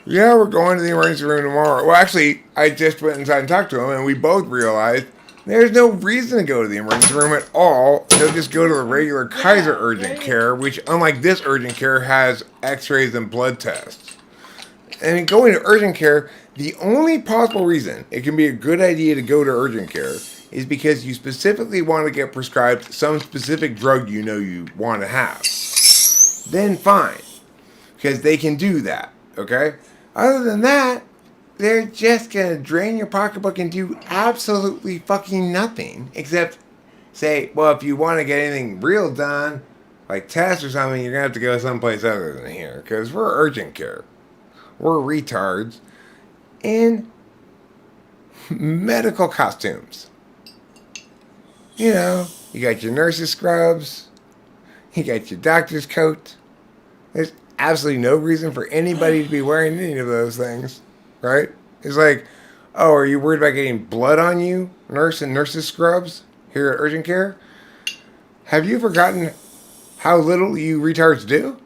Yeah, we're going to the emergency room tomorrow. Well, actually, I just went inside and talked to him, and we both realized there's no reason to go to the emergency room at all. They'll just go to the regular Kaiser urgent care, which, unlike this urgent care, has x-rays and blood tests. And going to urgent care, the only possible reason it can be a good idea to go to urgent care is because you specifically want to get prescribed some specific drug you know you want to have. Then fine, because they can do that, okay? Other than that, they're just going to drain your pocketbook and do absolutely fucking nothing. Except say, well, if you want to get anything real done, like tests or something, you're going to have to go someplace other than here. Because we're urgent care. We're retards in medical costumes. You know, you got your nurse's scrubs. You got your doctor's coat. There's absolutely no reason for anybody to be wearing any of those things, right? It's like, oh, are you worried about getting blood on you, nurse and nurse's scrubs here at urgent care? Have you forgotten how little you retards do?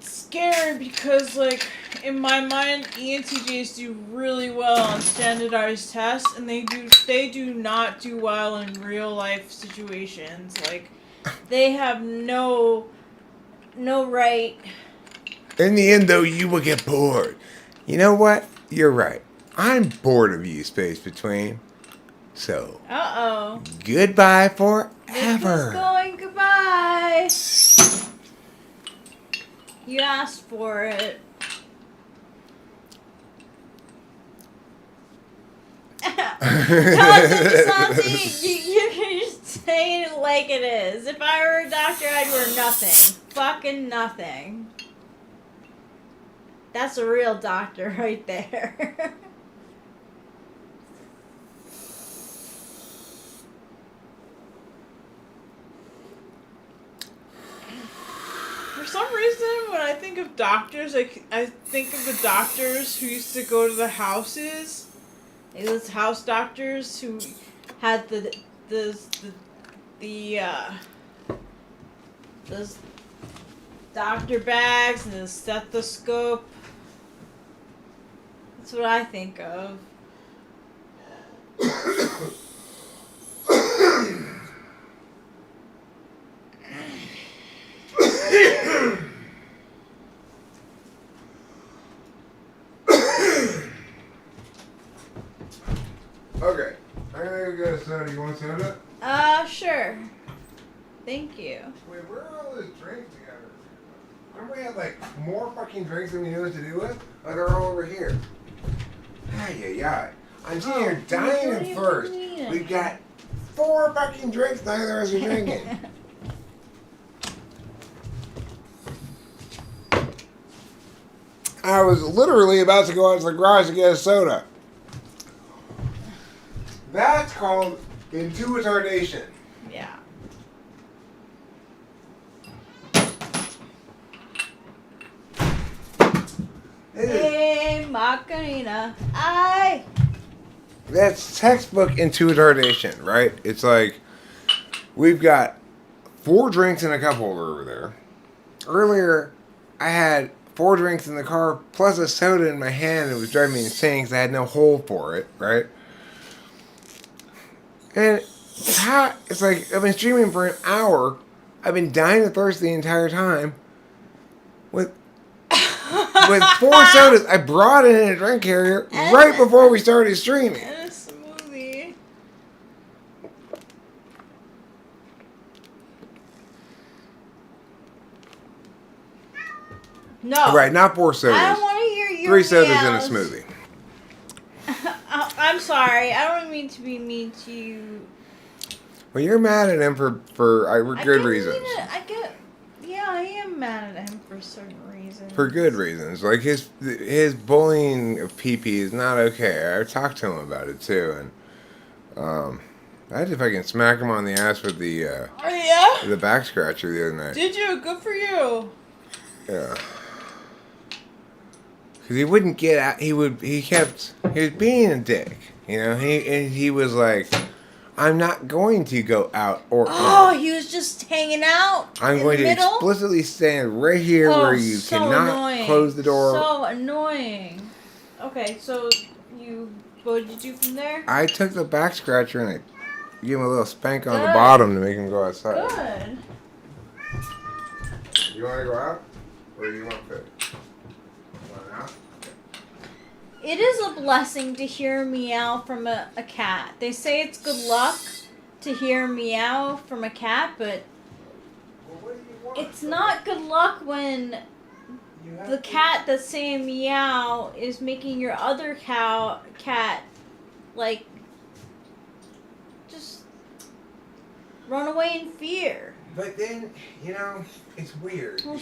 Scary because, like, in my mind, ENTJs do really well on standardized tests, and they do not do well in real life situations. Like, they have no right. In the end, though, you will get bored. You know what? You're right. I'm bored of you, Space Between. So, goodbye forever. Nikki's going goodbye. You asked for it. Constantly, you're saying it like it is. If I were a doctor, I'd wear nothing. Fucking nothing. That's a real doctor right there. For some reason, when I think of doctors, I think of the doctors who used to go to the houses. Like those house doctors who had those doctor bags and the stethoscope. That's what I think of. Okay, I'm gonna go get a soda. You want soda? Sure. Thank you. Wait, where are all those drinks together? Remember we had like more fucking drinks than we knew what to do with? Oh, they're all over here. Ay. I'm sitting here dying of thirst. We've got 4 fucking drinks neither of us are drinking. I was literally about to go out to the garage to get a soda. That's called intuitardation. Yeah. Hey, Macarena. That's textbook intuitardation, right? It's like, we've got 4 drinks and a cup holder over there. Earlier, I had 4 drinks in the car plus a soda in my hand. It was driving me insane because I had no hole for it, right? And it's hot. It's like, I've been streaming for an hour. I've been dying of thirst the entire time. With 4 sodas, I brought it in a drink carrier right before we started streaming. And a smoothie. No. Right, not 4 sodas. I don't want to hear your 3 sodas meows. and a smoothie. I'm sorry. I don't mean to be mean to you. Well, you're mad at him for good reasons. Yeah, I am mad at him for certain reasons. For good reasons. Like, his bullying of PP is not okay. I talked to him about it, too. And, I had to fucking smack him on the ass with the back scratcher the other night. Did you? Good for you. Yeah. Because he wouldn't get out. He was being a dick. You know, he was like, I'm not going to go out or in. He was just hanging out. I'm going to explicitly stand right here where you cannot close the door. So annoying. Okay, so what did you do from there? I took the back scratcher and I gave him a little spank on the bottom to make him go outside. Good. You want to go out? Or do you want food? Want out? It is a blessing to hear meow from a cat. They say it's good luck to hear meow from a cat, but it's not good luck when the cat that's saying meow is making your other cat, like, just run away in fear. But then, you know, it's weird. Well,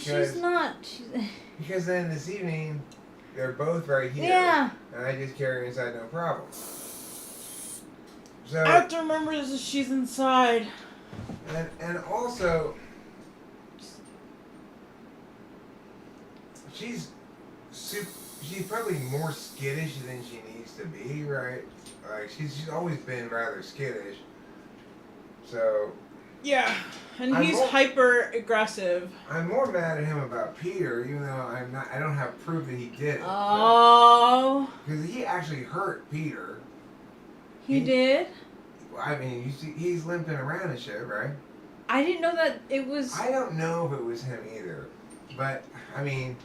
because then this evening, they're both right here. Yeah. And I just carry her inside, no problem. So I have to remember that she's inside. And also, she's probably more skittish than she needs to be, right? Like she's always been rather skittish. So Yeah, and I'm he's more- hyper aggressive. I'm more mad at him about Peter, even though I'm not. I don't have proof that he did it. Oh, Because he actually hurt Peter. he did? I mean, you see, he's limping around and shit, right? I didn't know that it was. I don't know if it was him either, but I mean,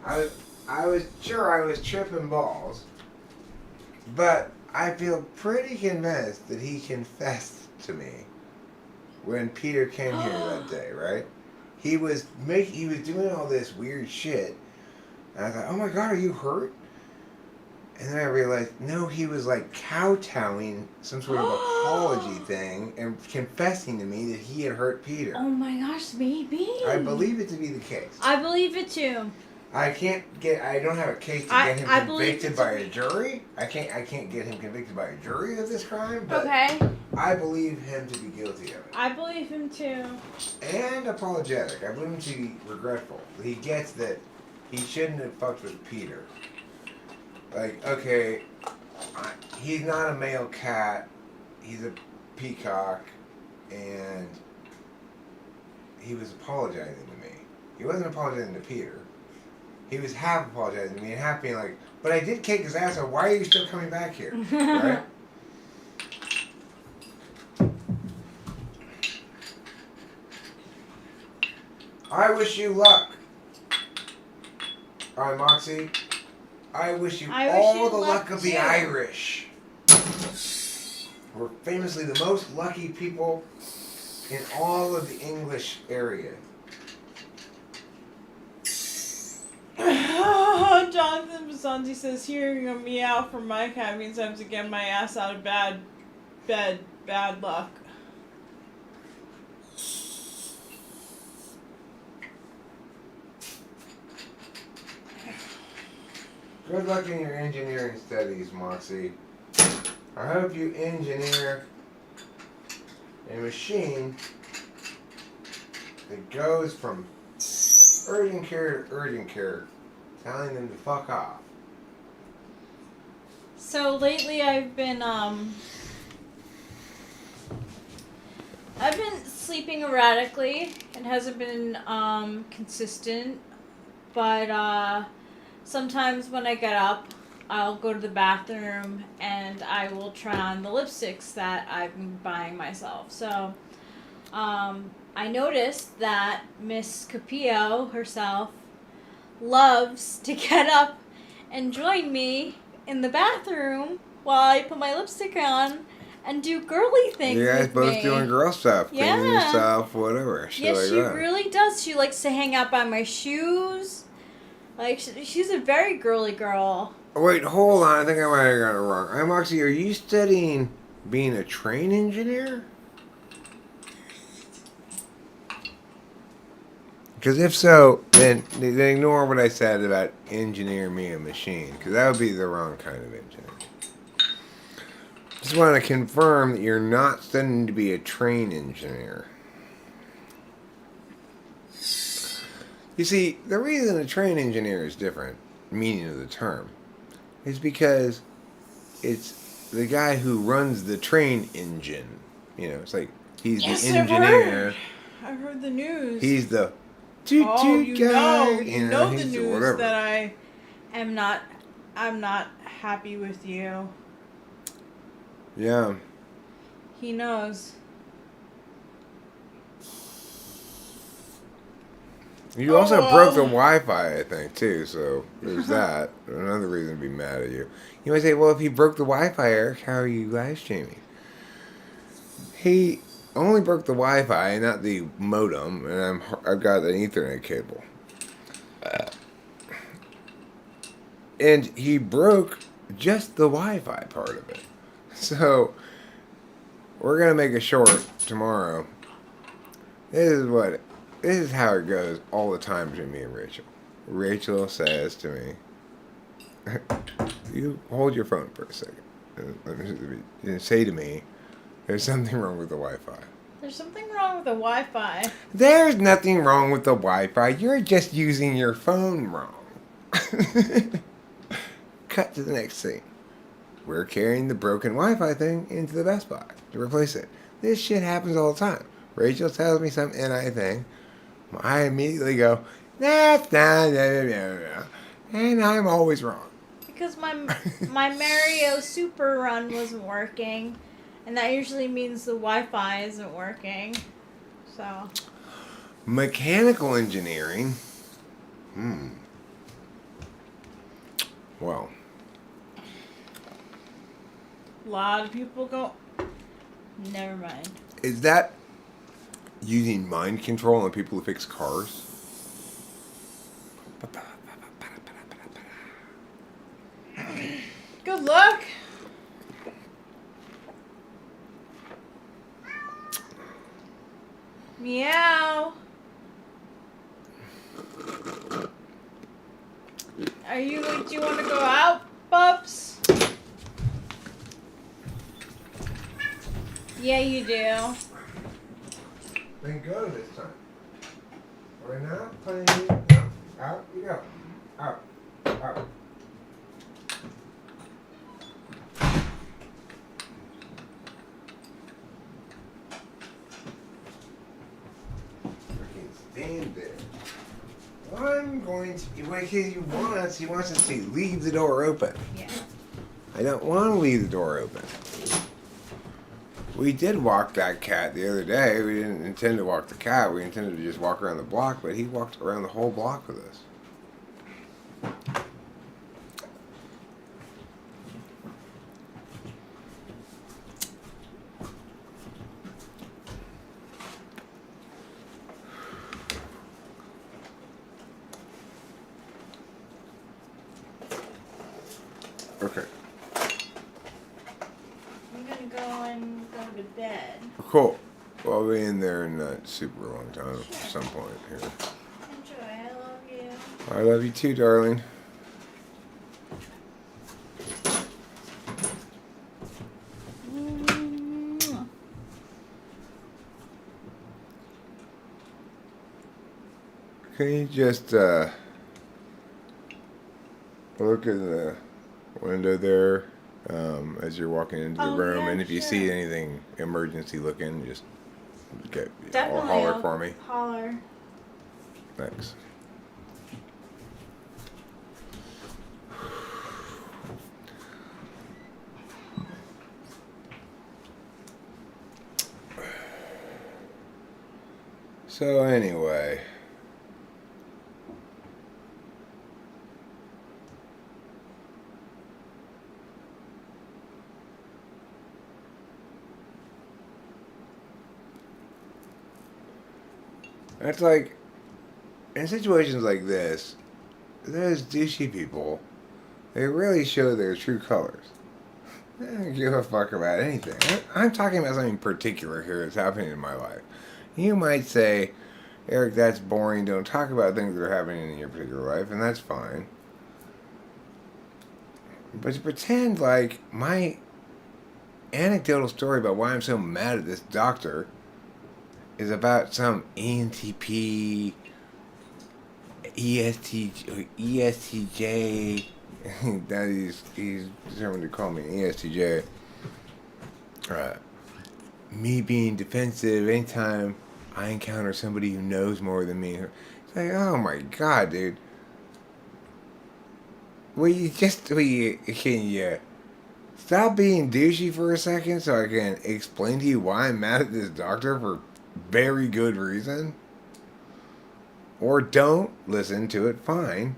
I was sure I was tripping balls, but I feel pretty convinced that he confessed to me when Peter came here that day, right? He was doing all this weird shit, and I thought, oh my god, are you hurt? And then I realized, no, he was like kowtowing some sort of apology thing and confessing to me that he had hurt Peter. Oh my gosh, maybe. I believe it to be the case. I believe it too. I don't have a case to get him convicted by a jury. I can't get him convicted by a jury of this crime, but Okay. I believe him to be guilty of it. I believe him too. And apologetic. I believe him to be regretful. He gets that he shouldn't have fucked with Peter. Like, okay, he's not a male cat. He's a peacock, and he was apologizing to me. He wasn't apologizing to Peter. He was half apologizing to me and half being like, but I did kick his ass, so why are you still coming back here? Right? I wish you luck. Alright, Moxie. I wish you all the luck of the Irish. We're famously the most lucky people in all of the English area. Jonathan Basanti says, hearing a meow from my cat means I have to get my ass out of bed. Bad luck. Good luck in your engineering studies, Moxie. I hope you engineer a machine that goes from urgent care to urgent care, telling them to fuck off. So lately I've been sleeping erratically. It hasn't been consistent, but sometimes when I get up, I'll go to the bathroom and I will try on the lipsticks that I've been buying myself. So I noticed that Miss Capillo herself loves to get up and join me in the bathroom while I put my lipstick on and do girly things. You guys with both me. doing girl stuff, cleaning Yeah. yourself, whatever. Shit Yeah, like she that. really does. She likes to hang out by my shoes. Like, she's a very girly girl. Wait, hold on. I think I might have got it wrong. I'm Moxie, are you studying being a train engineer? Because if so, then ignore what I said about engineer me a machine, because that would be the wrong kind of engineer. Just want to confirm that you're not studying to be a train engineer. You see, the reason a train engineer is different, meaning of the term, is because it's the guy who runs the train engine. You know, it's like he's the engineer. I've heard the news. He's the toot guy. You know the he's news whatever. that I'm not happy with you. Yeah. He knows. You also broke the Wi-Fi, I think, too, so there's that. Another reason to be mad at you. You might say, well, if he broke the Wi-Fi, Eric, how are you live streaming? He only broke the Wi-Fi, not the modem, and I've got an Ethernet cable. And he broke just the Wi-Fi part of it. So, we're going to make a short tomorrow. This is how it goes all the time between me and Rachel. Rachel says to me, you hold your phone for a second. And say to me, there's something wrong with the Wi-Fi. There's something wrong with the Wi-Fi. There's nothing wrong with the Wi-Fi. You're just using your phone wrong. Cut to the next scene. We're carrying the broken Wi-Fi thing into the Best Buy to replace it. This shit happens all the time. Rachel tells me some NI thing. I immediately go, that's not, and I'm always wrong. Because my Mario Super Run wasn't working, and that usually means the Wi-Fi isn't working. So. Mechanical engineering. Well. A lot of people go. Never mind. Is that using mind control on people who fix cars? Good luck. Meow. Do you want to go out, Bubs? Yeah, you do. Then go this time. We're not playing. No. Out you go. Out. Out. Stand there. I'm going to. What he wants us to leave the door open. Yeah. I don't want to leave the door open. We did walk that cat the other day. We didn't intend to walk the cat. We intended to just walk around the block, but he walked around the whole block with us. Okay. I'm gonna go and go to bed. Cool. Well, I'll be in there in not super long time at some point here. Enjoy. I love you. I love you too, darling. Can you just look in the window there as you're walking into the room, yeah, and if you sure. see anything emergency looking, just get Definitely. holler I'll for me. Holler. Thanks. So anyway. It's like, in situations like this, those douchey people, they really show their true colors. They don't give a fuck about anything. I'm talking about something particular here that's happening in my life. You might say, Eric, that's boring. Don't talk about things that are happening in your particular life, and that's fine. But to pretend like my anecdotal story about why I'm so mad at this doctor is about some ENTP, ESTJ, that he's determined to call me ESTJ. Me being defensive anytime I encounter somebody who knows more than me. It's like, oh my god, dude. Can you stop being douchey for a second so I can explain to you why I'm mad at this doctor for very good reason? Or don't listen to it, fine.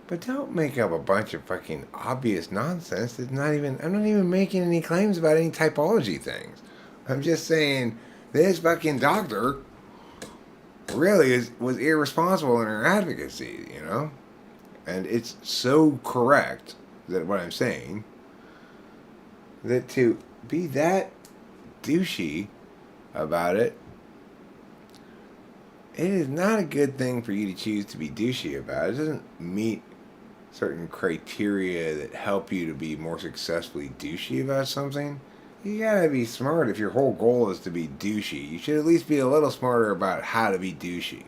But don't make up a bunch of fucking obvious nonsense. I'm not even making any claims about any typology things. I'm just saying this fucking doctor really was irresponsible in her advocacy, you know? And it's so correct that what I'm saying, that to be that douchey about it, it is not a good thing for you to choose to be douchey about. It doesn't meet certain criteria that help you to be more successfully douchey about something. You gotta be smart if your whole goal is to be douchey. You should at least be a little smarter about how to be douchey.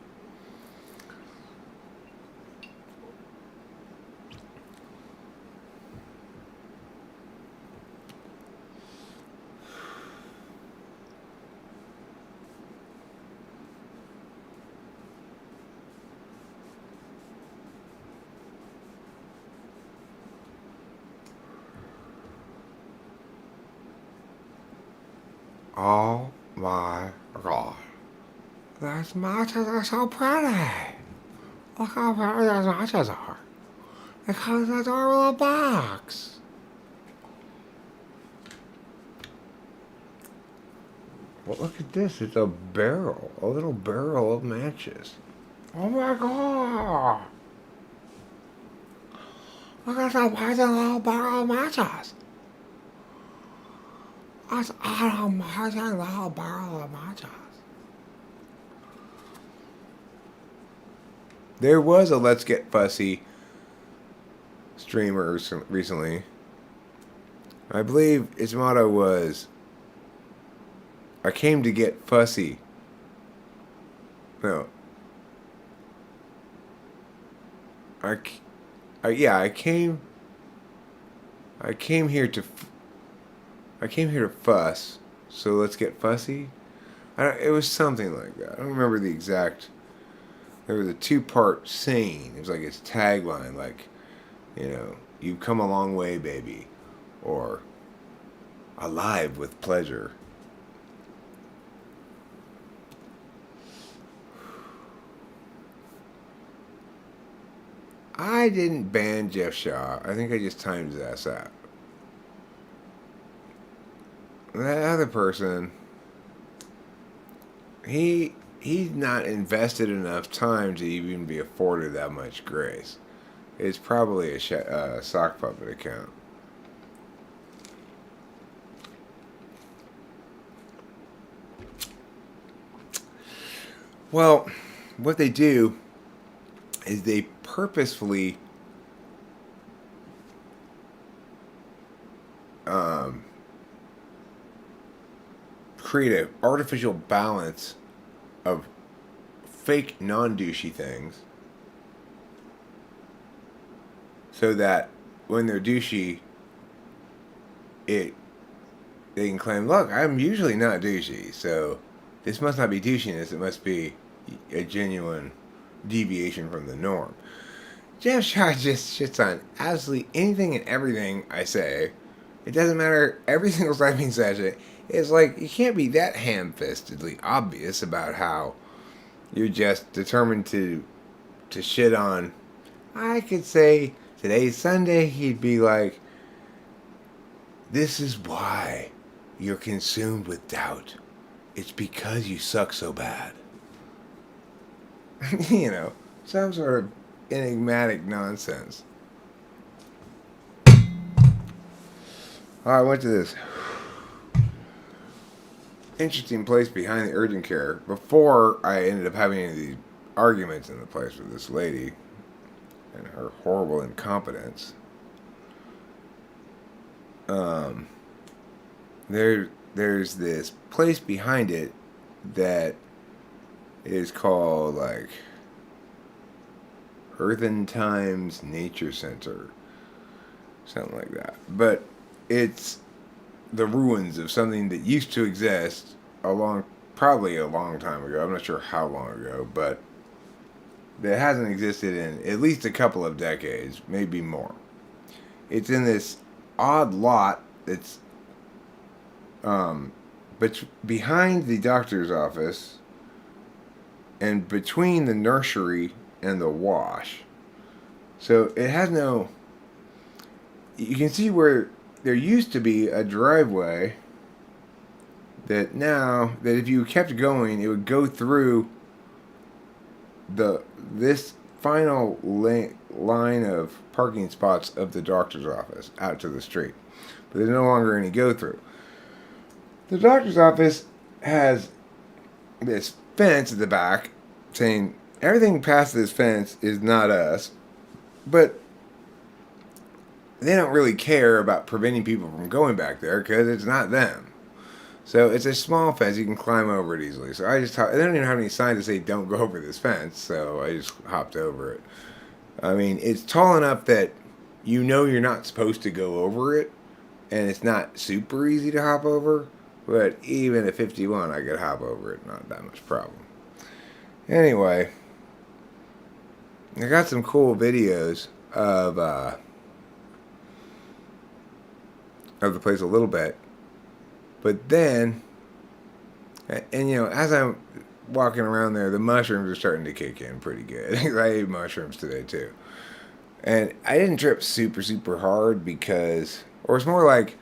Oh my god. Those matches are so pretty. Look how pretty those matches are. They come in this adorable box. Well, look at this. It's a barrel. A little barrel of matches. Oh my god. Look at that amazing little barrel of matches. That's an amazing little barrel of matches. There was a Let's Get Fussy streamer recently. I believe its motto was, I came to get fussy. No. I came here to fuss. So let's get fussy. It was something like that. I don't remember the exact. There was a 2-part saying. It was like its tagline, like, you've come a long way, baby, or alive with pleasure. I didn't ban Jeff Shaw. I think I just timed his ass out. That other person, he's not invested enough time to even be afforded that much grace. It's probably a sock puppet account. Well, what they do is they purposefully create an artificial balance of fake non-douchey things so that when they're douchey, they can claim, look, I'm usually not douchey, so this must not be douchiness, it must be a genuine deviation from the norm. Jeff Shaw just shits on absolutely anything and everything I say. It doesn't matter, every single time he says it. It's like, you can't be that ham-fistedly obvious about how you're just determined to shit on. I could say, today's Sunday, he'd be like, this is why you're consumed with doubt. It's because you suck so bad. Some sort of enigmatic nonsense. I went to this interesting place behind the urgent care before I ended up having any of these arguments in the place with this lady and her horrible incompetence. There's this place behind it that is called like Earthen Times Nature Center, something like that. But it's the ruins of something that used to exist probably a long time ago. I'm not sure how long ago, but that hasn't existed in at least a couple of decades, maybe more. It's in this odd lot that's but behind the doctor's office and between the nursery and the wash. So it has no... You can see where there used to be a driveway that if you kept going, it would go through this final line of parking spots of the doctor's office out to the street. But there's no longer any go through. The doctor's office has this fence at the back saying everything past this fence is not us, but they don't really care about preventing people from going back there because it's not them. So it's a small fence. You can climb over it easily. So I just they don't even have any sign to say don't go over this fence. So I just hopped over it. I mean, it's tall enough that you know you're not supposed to go over it, and it's not super easy to hop over. But even at 51, I could hop over it. Not that much problem. Anyway, I got some cool videos of the place a little bit. But then, and you know, as I'm walking around there, the mushrooms are starting to kick in pretty good. I ate mushrooms today too. And I didn't trip super, super hard because, or it's more like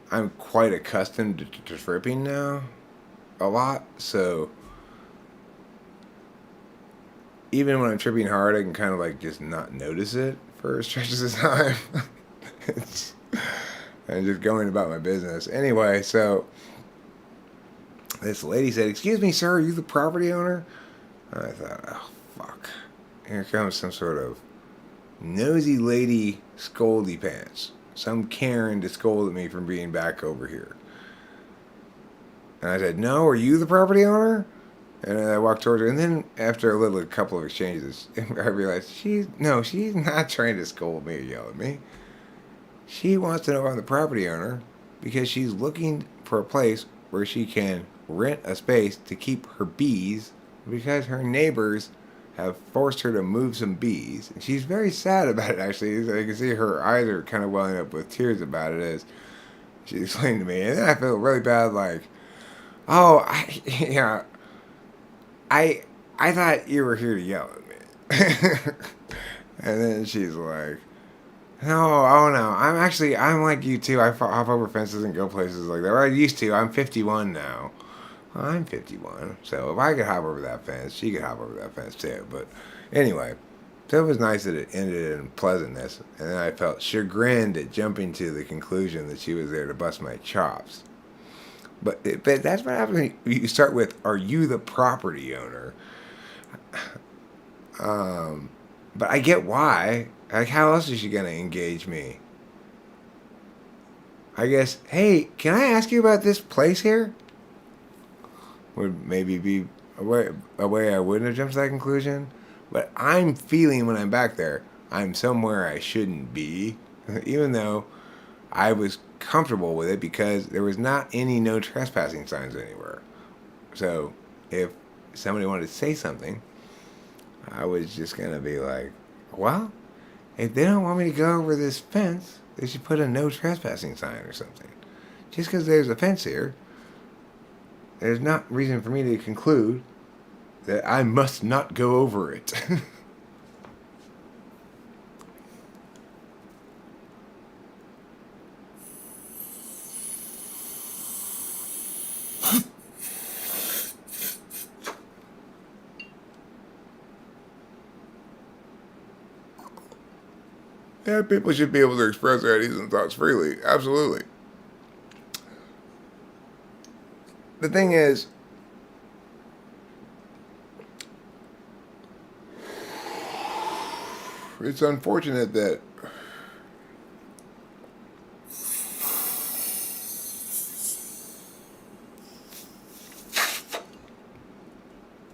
I'm quite accustomed to tripping now a lot. So even when I'm tripping hard, I can kind of like just not notice it for stretches of time. it's, I'm just going about my business. Anyway, so this lady said, "Excuse me, sir, are you the property owner?" And I thought, oh, fuck. Here comes some sort of nosy lady scoldy pants. Some Karen to scold at me for being back over here. And I said, "No, are you the property owner?" And I walked towards her, and then after a couple of exchanges, I realized she's not trying to scold me or yell at me. She wants to know if I'm the property owner because she's looking for a place where she can rent a space to keep her bees because her neighbors have forced her to move some bees. And she's very sad about it, actually. I can see her eyes are kind of welling up with tears about it as she explained to me. And then I feel really bad, like, oh, yeah, I thought you were here to yell at me. And then she's like, "No, oh no, I'm like you too. I hop over fences and go places like that. Or I used to. I'm 51 now. Well, I'm 51, so if I could hop over that fence, she could hop over that fence too." But anyway, so it was nice that it ended in pleasantness, and then I felt chagrined at jumping to the conclusion that she was there to bust my chops. But that's what happens when you start with, "Are you the property owner?" But I get why. Like, how else is she gonna engage me? I guess, "Hey, can I ask you about this place here?" Would maybe be a way I wouldn't have jumped to that conclusion. But I'm feeling when I'm back there, I'm somewhere I shouldn't be, even though I was comfortable with it because there was not any no trespassing signs anywhere. So if somebody wanted to say something, I was just gonna be like, "Well, if they don't want me to go over this fence, they should put a no trespassing sign or something. Just because there's a fence here, there's not reason for me to conclude that I must not go over it." Yeah, people should be able to express their ideas and thoughts freely. Absolutely. The thing is, it's unfortunate that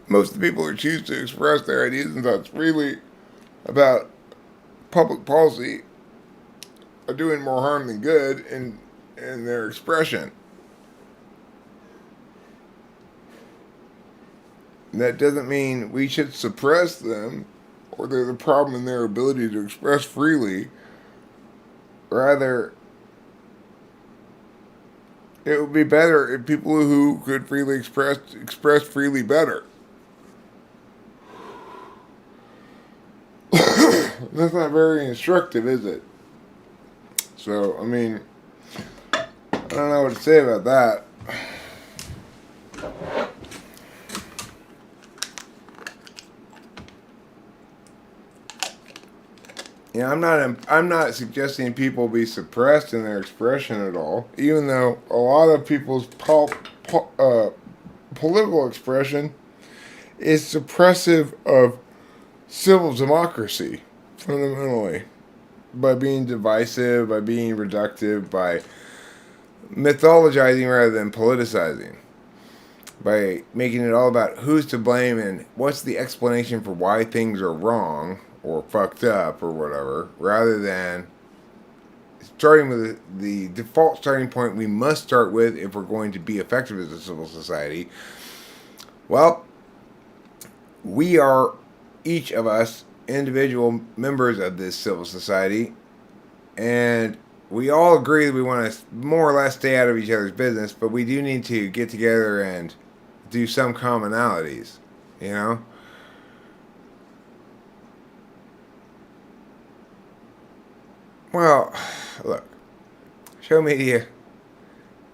most of the people who choose to express their ideas and thoughts freely about public policy are doing more harm than good in their expression. And that doesn't mean we should suppress them or there's a problem in their ability to express freely. Rather, it would be better if people who could freely express freely better. That's not very instructive, is it? So, I mean, I don't know what to say about that. Yeah, I'm not suggesting people be suppressed in their expression at all. Even though a lot of people's political expression is suppressive of civil democracy, fundamentally, by being divisive, by being reductive, by mythologizing rather than politicizing, by making it all about who's to blame and what's the explanation for why things are wrong or fucked up or whatever, rather than starting with the default starting point we must start with if we're going to be effective as a civil society. Well, we are, each of us, individual members of this civil society, and we all agree that we want to more or less stay out of each other's business, but we do need to get together and do some commonalities, you know? Well, look, show media,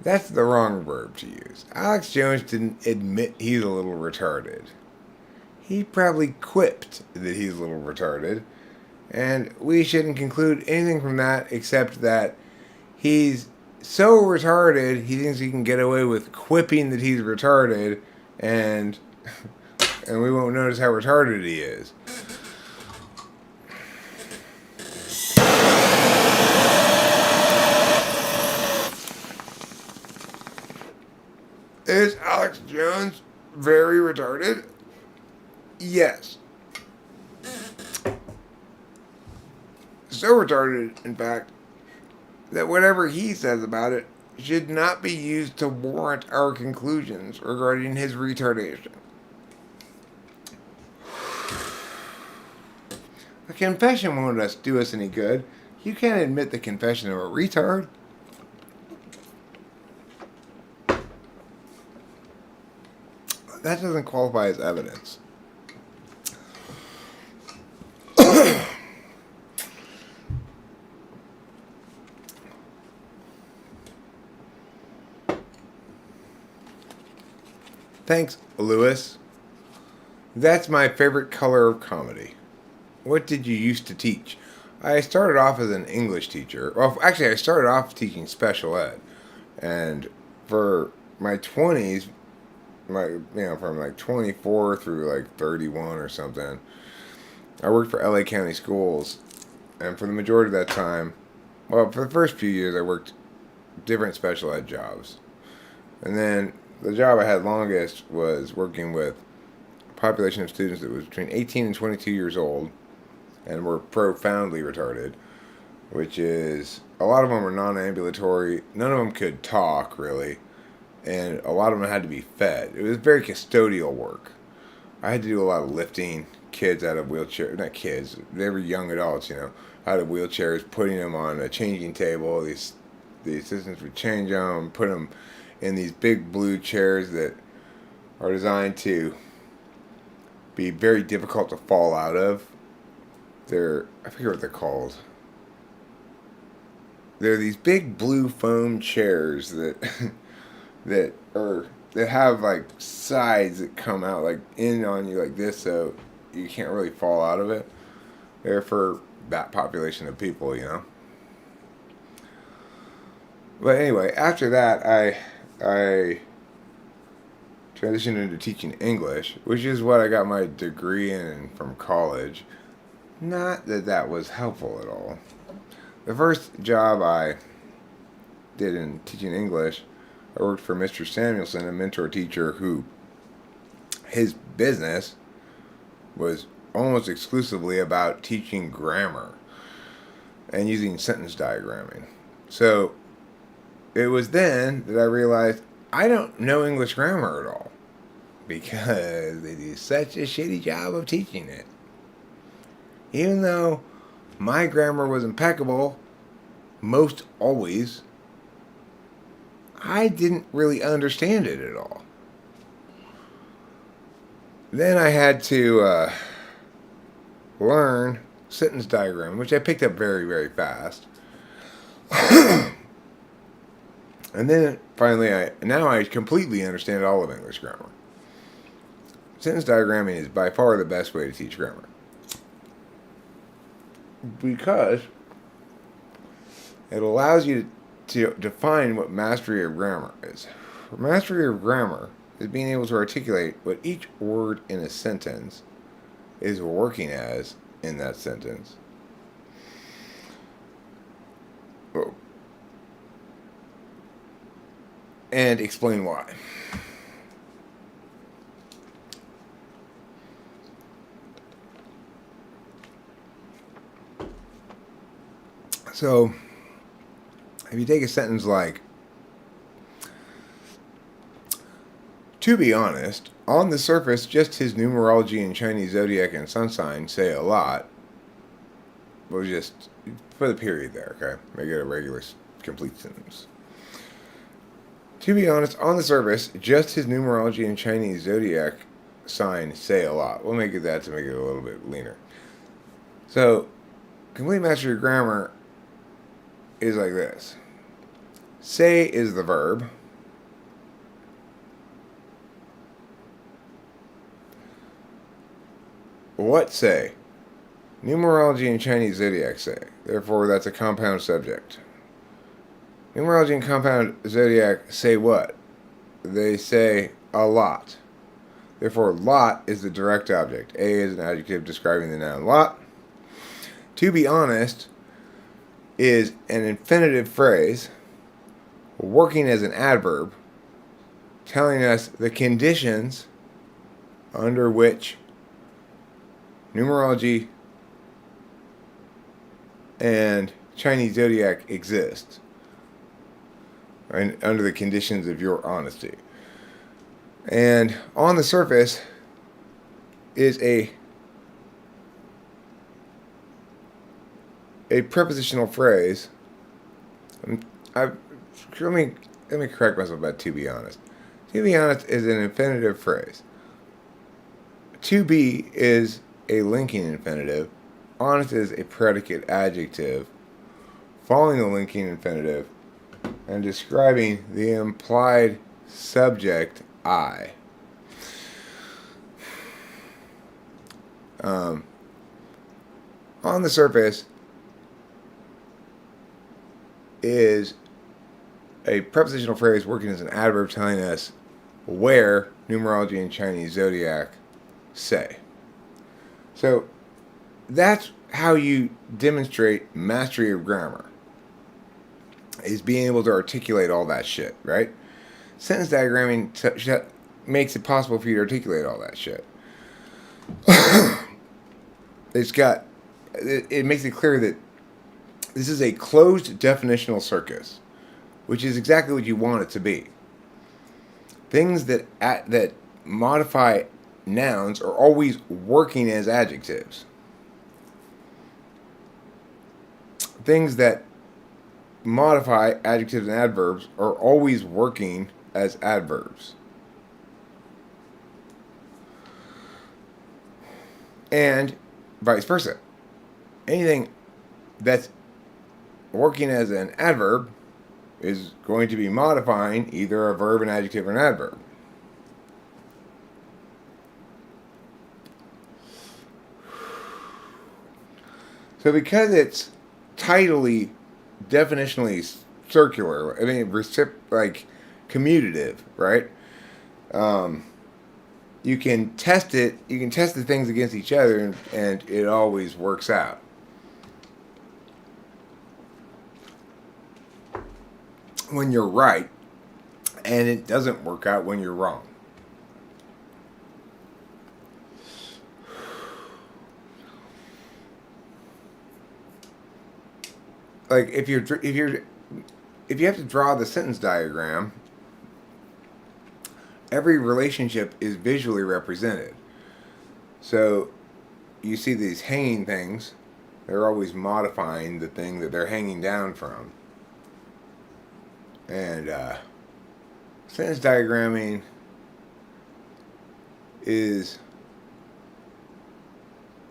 that's the wrong verb to use. Alex Jones didn't admit he's a little retarded. He probably quipped that he's a little retarded, and we shouldn't conclude anything from that except that he's so retarded he thinks he can get away with quipping that he's retarded, and we won't notice how retarded he is. Is Alex Jones very retarded? Yes. So retarded, in fact, that whatever he says about it should not be used to warrant our conclusions regarding his retardation. A confession won't do us any good. You can't admit the confession of a retard. That doesn't qualify as evidence. Thanks, Lewis. That's my favorite color of comedy. What did you used to teach? I started off as an English teacher. Well, actually, I started off teaching special ed. And for my 20s, from like 24 through like 31 or something, I worked for LA County Schools. And for the majority of that time, well, for the first few years, I worked different special ed jobs. And then the job I had longest was working with a population of students that was between 18 and 22 years old and were profoundly retarded, which is, a lot of them were non-ambulatory, none of them could talk, really, and a lot of them had to be fed. It was very custodial work. I had to do a lot of lifting kids out of wheelchairs, not kids, they were young adults, out of wheelchairs, putting them on a changing table. The assistants would change them, put them in these big blue chairs that are designed to be very difficult to fall out of. I forget what they're called. They're these big blue foam chairs that that have like sides that come out like in on you like this, so you can't really fall out of it. They're for that population of people, But anyway, after that, I transitioned into teaching English, which is what I got my degree in from college. Not that that was helpful at all. The first job I did in teaching English, I worked for Mr. Samuelson, a mentor teacher who, his business was almost exclusively about teaching grammar and using sentence diagramming. So it was then that I realized I don't know English grammar at all because they do such a shitty job of teaching it. Even though my grammar was impeccable most always, I didn't really understand it at all. Then I had to learn sentence diagram, which I picked up very, very fast. And then finally, I completely understand all of English grammar. Sentence diagramming is by far the best way to teach grammar, because it allows you to define what mastery of grammar is. Mastery of grammar is being able to articulate what each word in a sentence is working as in that sentence. and explain why. So, if you take a sentence like, to be honest, on the surface, just his numerology and Chinese zodiac and sun sign say a lot. We'll just put a period there, okay? Make it a regular, complete sentence. To be honest, on the surface, just his numerology and Chinese zodiac sign say a lot. We'll make it that to make it a little bit leaner. So, complete mastery of grammar is like this. Say is the verb. What say? Numerology and Chinese zodiac say. Therefore, that's a compound subject. Numerology and compound zodiac say what? They say a lot. Therefore, lot is the direct object. A is an adjective describing the noun lot. To be honest is an infinitive phrase working as an adverb telling us the conditions under which numerology and Chinese zodiac exist, and under the conditions of your honesty. And on the surface is a prepositional phrase. Let me correct myself about to be honest. To be honest is an infinitive phrase. To be is a linking infinitive. Honest is a predicate adjective following the linking infinitive and describing the implied subject I. On the surface is a prepositional phrase working as an adverb telling us where numerology and Chinese zodiac say. So that's how you demonstrate mastery of grammar, is being able to articulate all that shit, right? Sentence diagramming makes it possible for you to articulate all that shit. It makes it clear that this is a closed definitional circus, which is exactly what you want it to be. Things that modify nouns are always working as adjectives. Things that modify adjectives and adverbs are always working as adverbs. And vice versa. Anything that's working as an adverb is going to be modifying either a verb, an adjective, or an adverb. So because it's tidally, definitionally circular, commutative, right? You can test it. You can test the things against each other, and it always works out. When you're right, and it doesn't work out when you're wrong. Like if you have to draw the sentence diagram, every relationship is visually represented. So you see these hanging things, they're always modifying the thing that they're hanging down from. And sentence diagramming is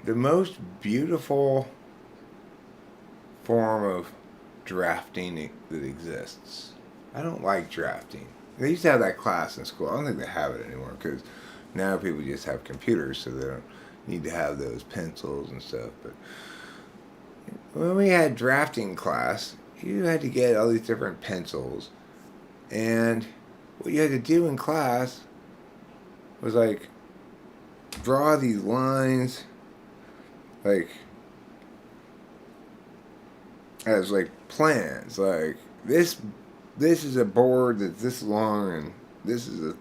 the most beautiful form of drafting that exists. I don't like drafting. They used to have that class in school. I don't think they have it anymore because now people just have computers, so they don't need to have those pencils and stuff. But when we had drafting class, you had to get all these different pencils, and what you had to do in class was like draw these lines like as like plans, like this this is a board that's this long, and this is a.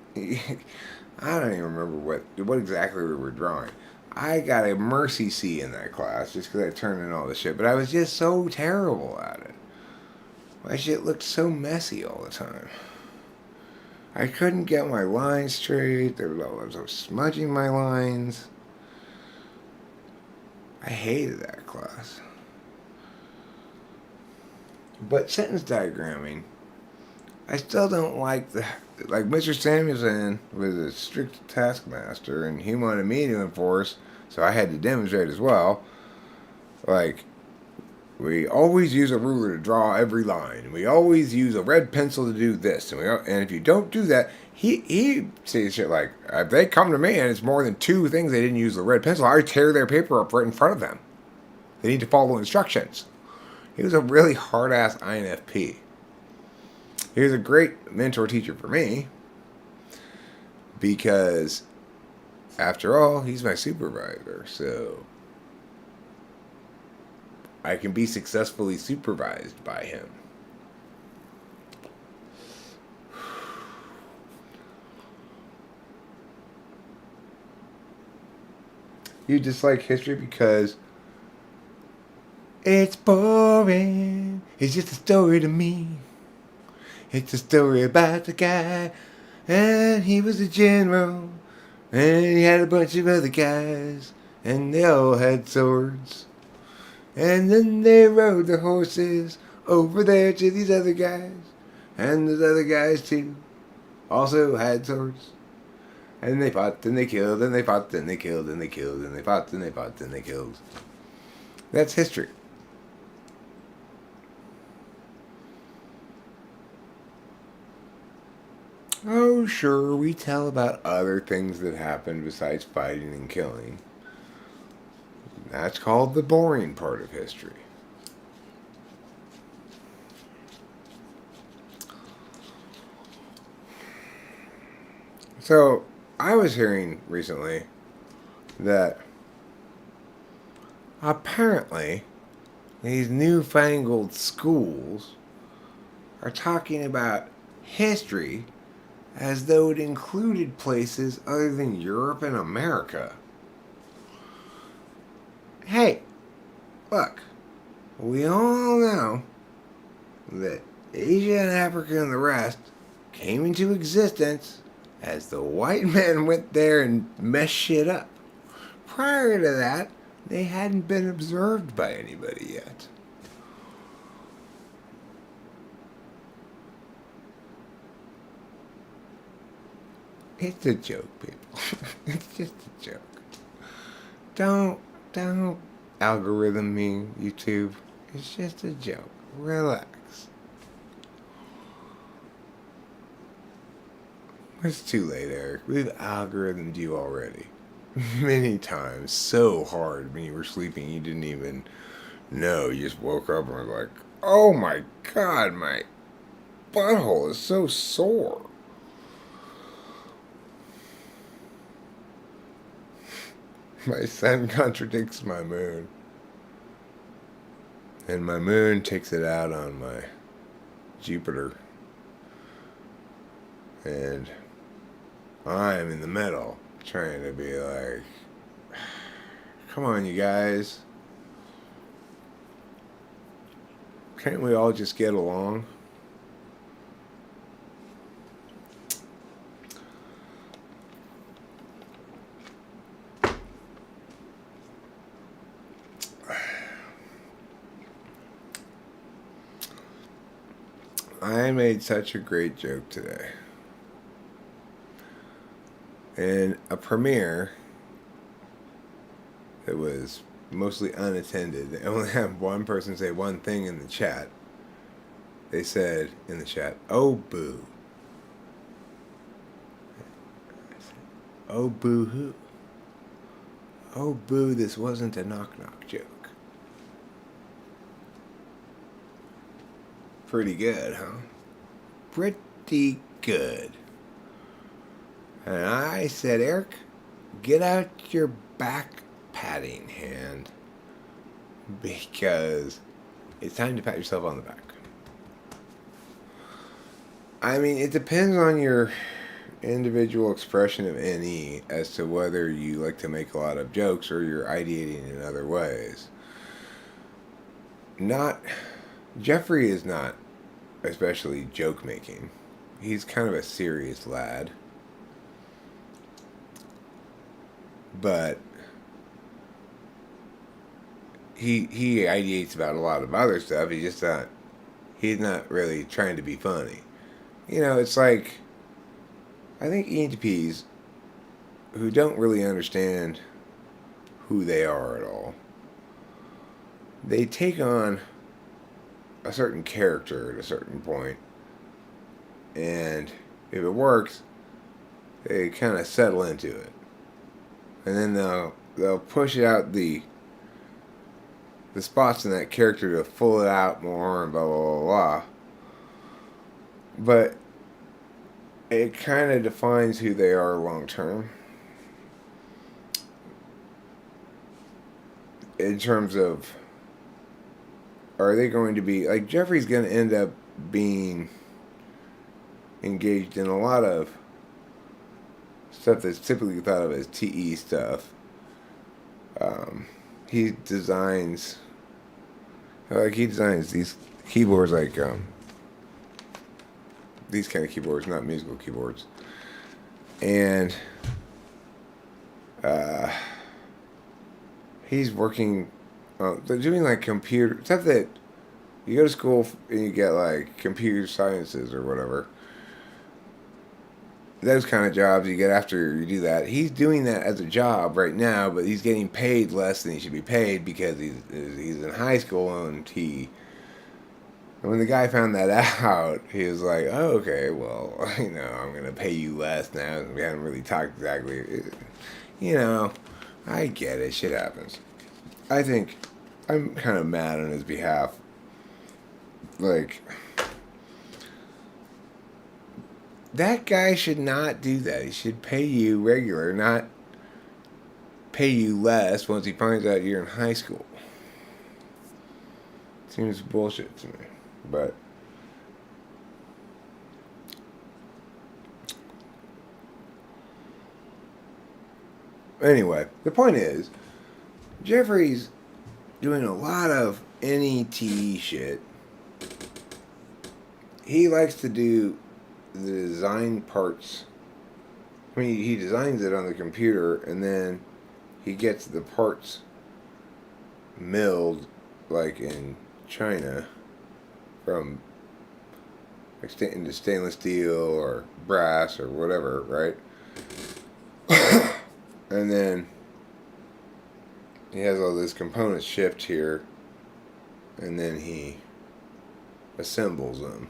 I don't even remember what exactly we were drawing. I got a mercy C in that class just because I turned in all the shit, but I was just so terrible at it. My shit looked so messy all the time. I couldn't get my lines straight. I was smudging my lines. I hated that class. But sentence diagramming, I still don't like Mr. Samuelson was a strict taskmaster, and he wanted me to enforce, so I had to demonstrate as well. Like, we always use a ruler to draw every line, and we always use a red pencil to do this, and if you don't do that, he says shit like, if they come to me and it's more than two things they didn't use the red pencil, I tear their paper up right in front of them. They need to follow instructions. He was a really hard-ass INFP. He was a great mentor teacher for me because, after all, he's my supervisor, so I can be successfully supervised by him. You dislike history because it's boring. It's just a story to me. It's a story about the guy, and he was a general, and he had a bunch of other guys, and they all had swords. And then they rode their horses over there to these other guys, and those other guys too also had swords. And they fought, and they killed, and they fought, and they killed, and they killed, and they fought, and they fought, and they killed. That's history. Oh, sure, we tell about other things that happened besides fighting and killing. That's called the boring part of history. So, I was hearing recently that apparently these newfangled schools are talking about history as though it included places other than Europe and America. Hey, look, we all know that Asia and Africa and the rest came into existence as the white men went there and messed shit up. Prior to that, they hadn't been observed by anybody yet. It's a joke, people. It's just a joke. Don't algorithm me, YouTube. It's just a joke. Relax. It's too late, Eric. We've algorithmed you already. Many times. So hard when you were sleeping you didn't even know. You just woke up and were like, oh my god, my butthole is so sore. My sun contradicts my moon. And my moon takes it out on my Jupiter. And I'm in the middle, trying to be like, come on, you guys. Can't we all just get along? I made such a great joke today. In a premiere that was mostly unattended, I only had one person say one thing in the chat. They said in the chat, oh boo. I said, oh boo hoo. Oh boo, this wasn't a knock knock joke. Pretty good, huh? Pretty good. And I said, Eric, get out your back patting hand because it's time to pat yourself on the back. I mean, it depends on your individual expression of NE as to whether you like to make a lot of jokes or you're ideating in other ways. Not Jeffrey is not especially joke making. He's kind of a serious lad. But he ideates about a lot of other stuff. He's not really trying to be funny. You know, it's like I think ENTPs who don't really understand who they are at all, they take on a certain character at a certain point, and if it works, they kind of settle into it, and then they'll push out the spots in that character to full it out more and blah blah blah blah. But it kind of defines who they are long term. In terms of, are they going to be, like, Jeffrey's going to end up being engaged in a lot of stuff that's typically thought of as TE stuff. He designs these keyboards, like these kind of keyboards, not musical keyboards, and he's working. They're doing like computer stuff that you go to school and you get like computer sciences or whatever. Those kind of jobs you get after you do that. He's doing that as a job right now, but he's getting paid less than he should be paid because he's in high school, and when the guy found that out, he was like, "Oh, okay, well, I'm gonna pay you less now." We haven't really talked exactly. I get it. Shit happens. I think I'm kind of mad on his behalf. Like, that guy should not do that. He should pay you regular, not pay you less once he finds out you're in high school. Seems bullshit to me. But anyway, the point is, Jeffrey's doing a lot of NET shit. He likes to do the design parts. I mean, he designs it on the computer, and then he gets the parts milled, like in China, from into stainless steel or brass or whatever, right? And then he has all those components shipped here, and then he assembles them.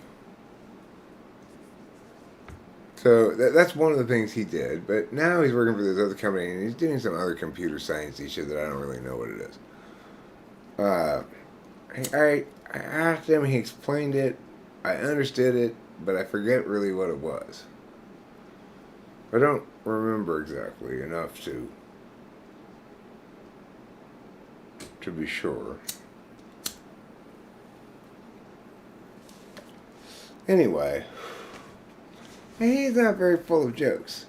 So that's one of the things he did. But now he's working for this other company, and he's doing some other computer sciencey shit that I don't really know what it is. I asked him, he explained it, I understood it, but I forget really what it was. I don't remember exactly enough to be sure. Anyway, he's not very full of jokes.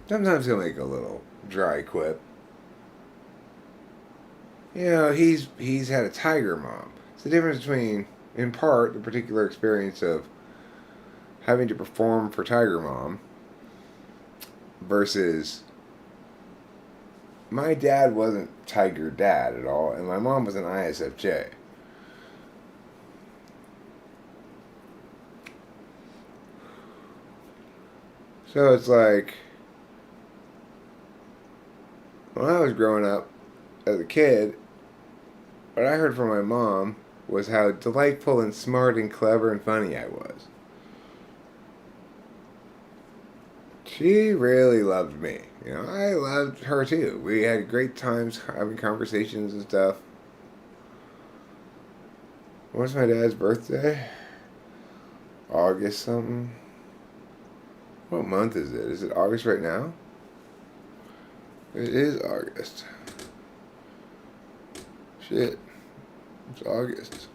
Sometimes he'll make a little dry quip. He's had a tiger mom. It's the difference between, in part, the particular experience of having to perform for Tiger Mom versus my dad wasn't Tiger Dad at all, and my mom was an ISFJ. So it's like, when I was growing up as a kid, what I heard from my mom was how delightful and smart and clever and funny I was. She really loved me. I loved her too. We had great times having conversations and stuff. When's my dad's birthday? August something? What month is it? Is it August right now? It is August. Shit. It's August.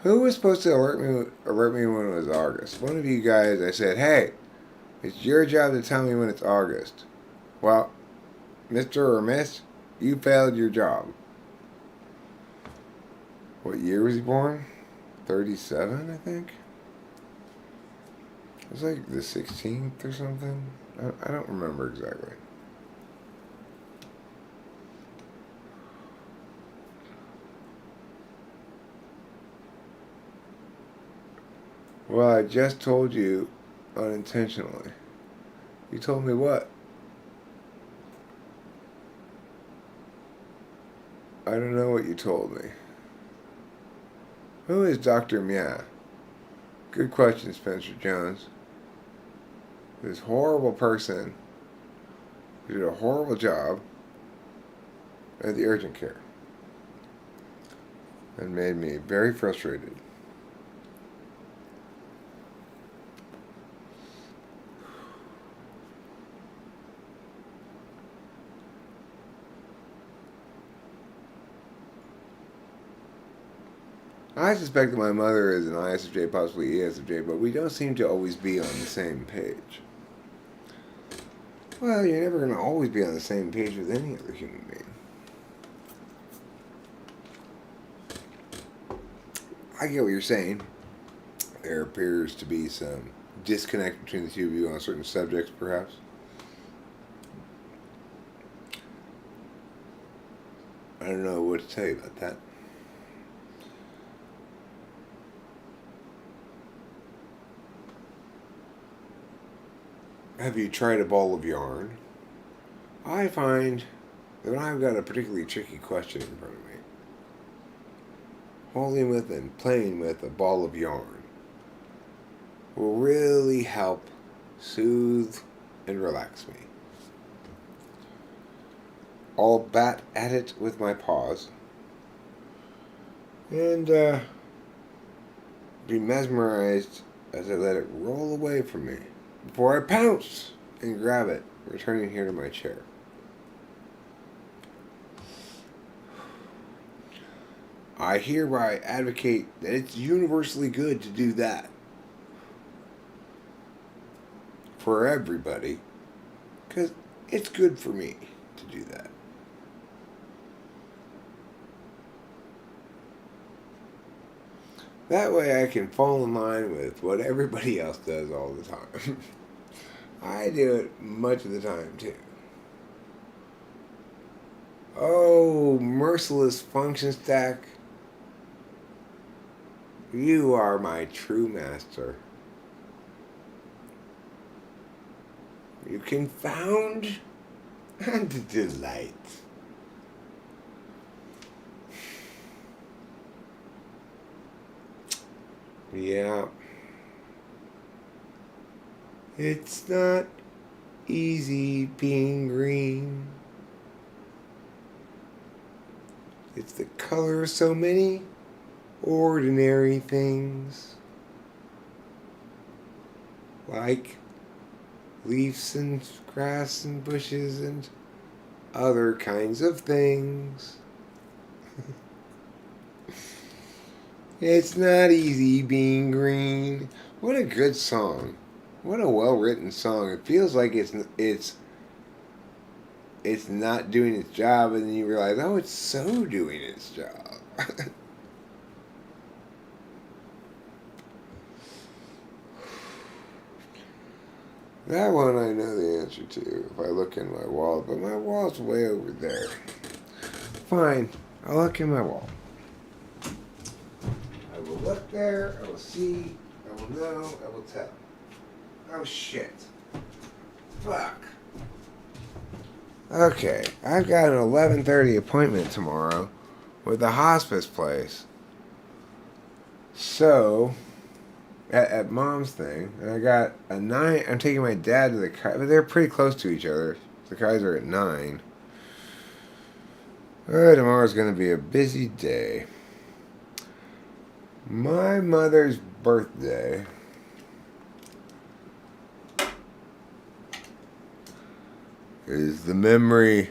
Who was supposed to alert me when it was August? One of you guys. I said, "Hey, it's your job to tell me when it's August." Well, Mr. or Miss, you failed your job. What year was he born? 37, I think. It was like the 16th or something. I don't remember exactly. Well, I just told you unintentionally. You told me what? I don't know what you told me. Who is Dr. Myah? Good question, Spencer Jones. This horrible person who did a horrible job at the urgent care and made me very frustrated. I suspect that my mother is an ISFJ, possibly ESFJ, but we don't seem to always be on the same page. Well, you're never going to always be on the same page with any other human being. I get what you're saying. There appears to be some disconnect between the two of you on certain subjects, perhaps. I don't know what to tell you about that. Have you tried a ball of yarn? I find that when I've got a particularly tricky question in front of me, holding with and playing with a ball of yarn will really help soothe and relax me. I'll bat at it with my paws and be mesmerized as I let it roll away from me before I pounce and grab it, returning here to my chair. I hereby advocate that it's universally good to do that for everybody, because it's good for me to do that. That way I can fall in line with what everybody else does all the time. I do it much of the time too. Oh, merciless function stack. You are my true master. You confound and delight. Yeah. It's not easy being green. It's the color of so many ordinary things. Like leaves and grass and bushes and other kinds of things. It's not easy being green. What a good song. What a well-written song. It feels like it's not doing its job, and then you realize, oh, it's so doing its job. That one I know the answer to if I look in my wall, but my wall's way over there. Fine, I'll look in my wall. I will look there, I will see, I will know, I will tell. Oh shit. Fuck. Okay, I've got an 11:30 appointment tomorrow with the hospice place. So, at Mom's thing, and I got a 9. I'm taking my dad to the but they're pretty close to each other. The Kaiser at 9. Tomorrow's going to be a busy day. My mother's birthday is the memory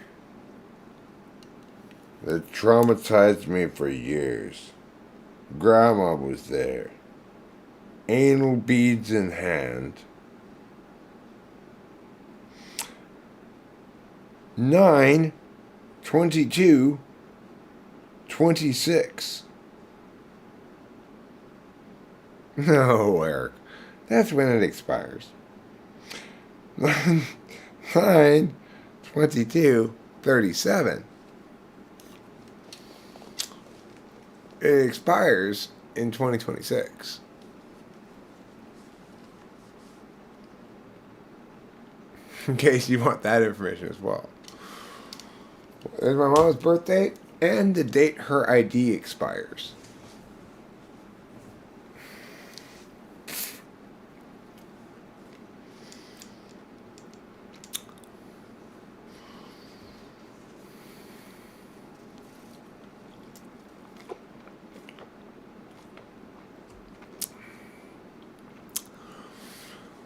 that traumatized me for years. Grandma was there. Anal beads in hand. 9/22/26. No, Eric. That's when it expires. 9/22/37. It expires in 2026. In case you want that information as well. There's my mom's birth date and the date her ID expires.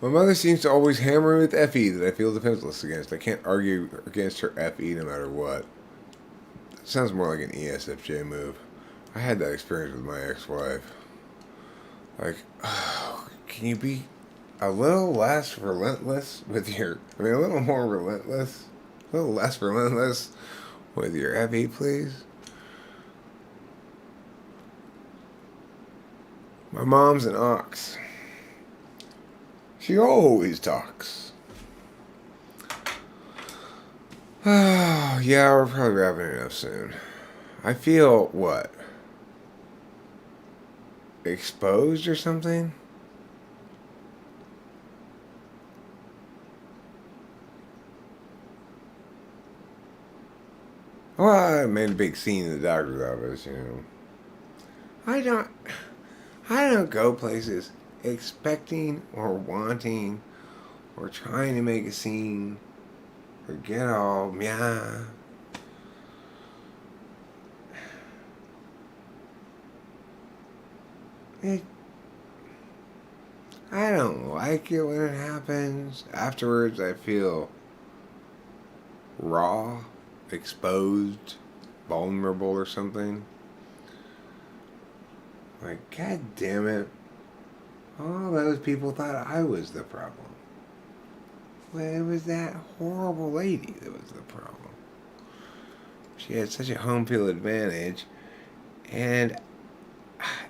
My mother seems to always hammer me with FE that I feel defenseless against. I can't argue against her FE no matter what. That sounds more like an ESFJ move. I had that experience with my ex-wife. Like, oh, can you be a little less relentless with your... I mean, a little more relentless? A little less relentless with your FE, please? My mom's an ox. She always talks. Oh, yeah, we're probably wrapping it up soon. I feel, what? Exposed or something? Well, I made a big scene in the doctor's office, you know. I don't go places expecting or wanting or trying to make a scene or get all Myah. I don't like it when it happens. Afterwards, I feel raw, exposed, vulnerable or something. Like, God damn it. All those people thought I was the problem. Well, it was that horrible lady that was the problem. She had such a home field advantage, and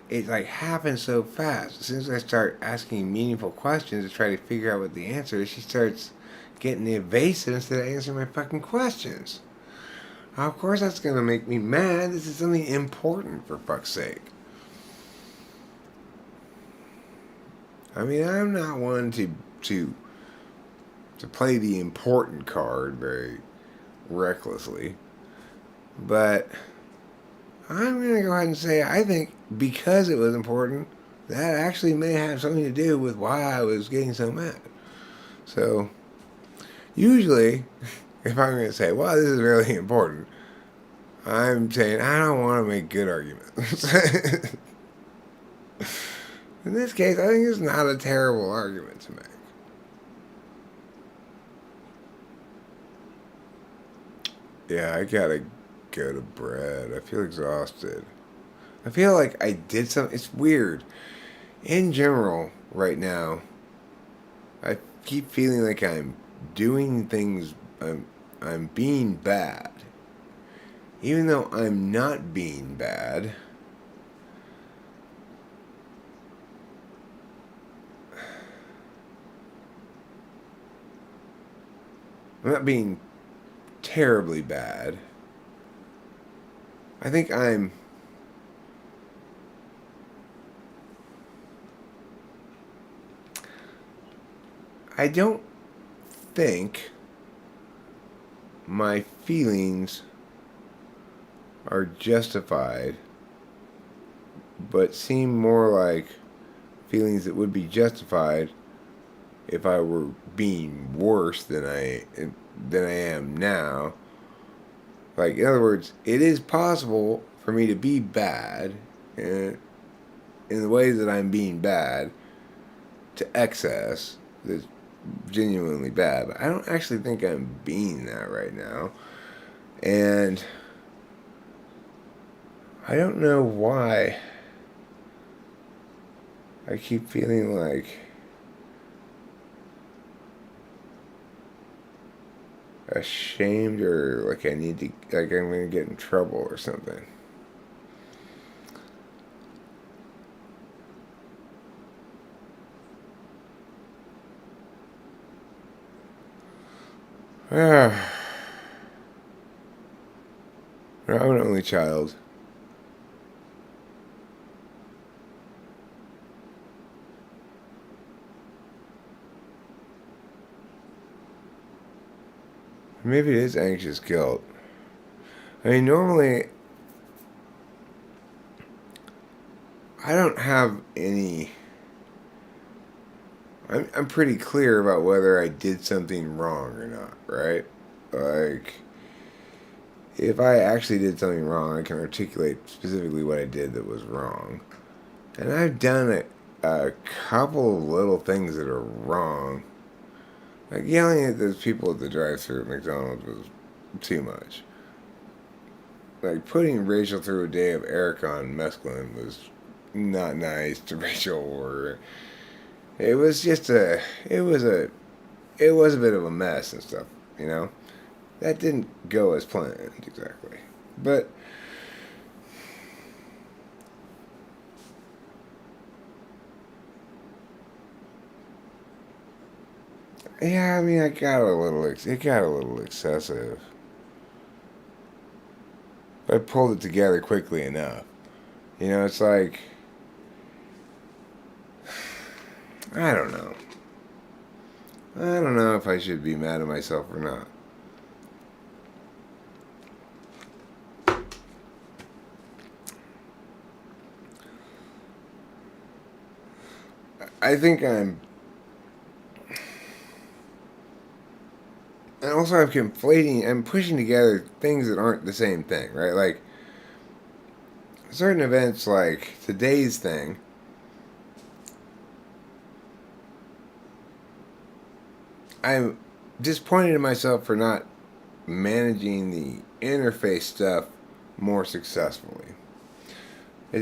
it like happened so fast. As soon as I start asking meaningful questions to try to figure out what the answer is, she starts getting evasive instead of answering my fucking questions. Of course that's gonna make me mad. This is something important, for fuck's sake. I mean, I'm not one to play the important card very recklessly, but I'm going to go ahead and say I think because it was important, that actually may have something to do with why I was getting so mad. So, usually, if I'm going to say, well, this is really important, I'm saying I don't want to make good arguments. In this case, I think it's not a terrible argument to make. Yeah, I gotta go to bed. I feel exhausted. I feel like I did something. It's weird. In general, right now, I keep feeling like I'm doing things. I'm being bad, even though I'm not being bad. I'm not being terribly bad. I think I don't think my feelings are justified, but seem more like feelings that would be justified if I were being worse than I am now. Like, in other words, it is possible for me to be bad in the ways that I'm being bad to excess that's genuinely bad. But I don't actually think I'm being that right now. And I don't know why I keep feeling like ashamed, or like I need to, like I'm gonna get in trouble or something. I'm an only child. Maybe it is anxious guilt. I mean, normally I don't have any. I'm pretty clear about whether I did something wrong or not, right? Like, if I actually did something wrong, I can articulate specifically what I did that was wrong. And I've done a couple of little things that are wrong. Like yelling at those people at the drive-thru at McDonald's was too much. Like putting Rachel through a day of Eric on mescaline was not nice to Rachel. Or it was just it was a bit of a mess and stuff, you know. That didn't go as planned exactly, but yeah, I mean, it got a little excessive. But I pulled it together quickly enough. You know, it's like I don't know. I don't know if I should be mad at myself or not. I think I'm. And also, I'm conflating. I'm pushing together things that aren't the same thing, right? Like certain events, like today's thing. I'm disappointed in myself for not managing the interface stuff more successfully.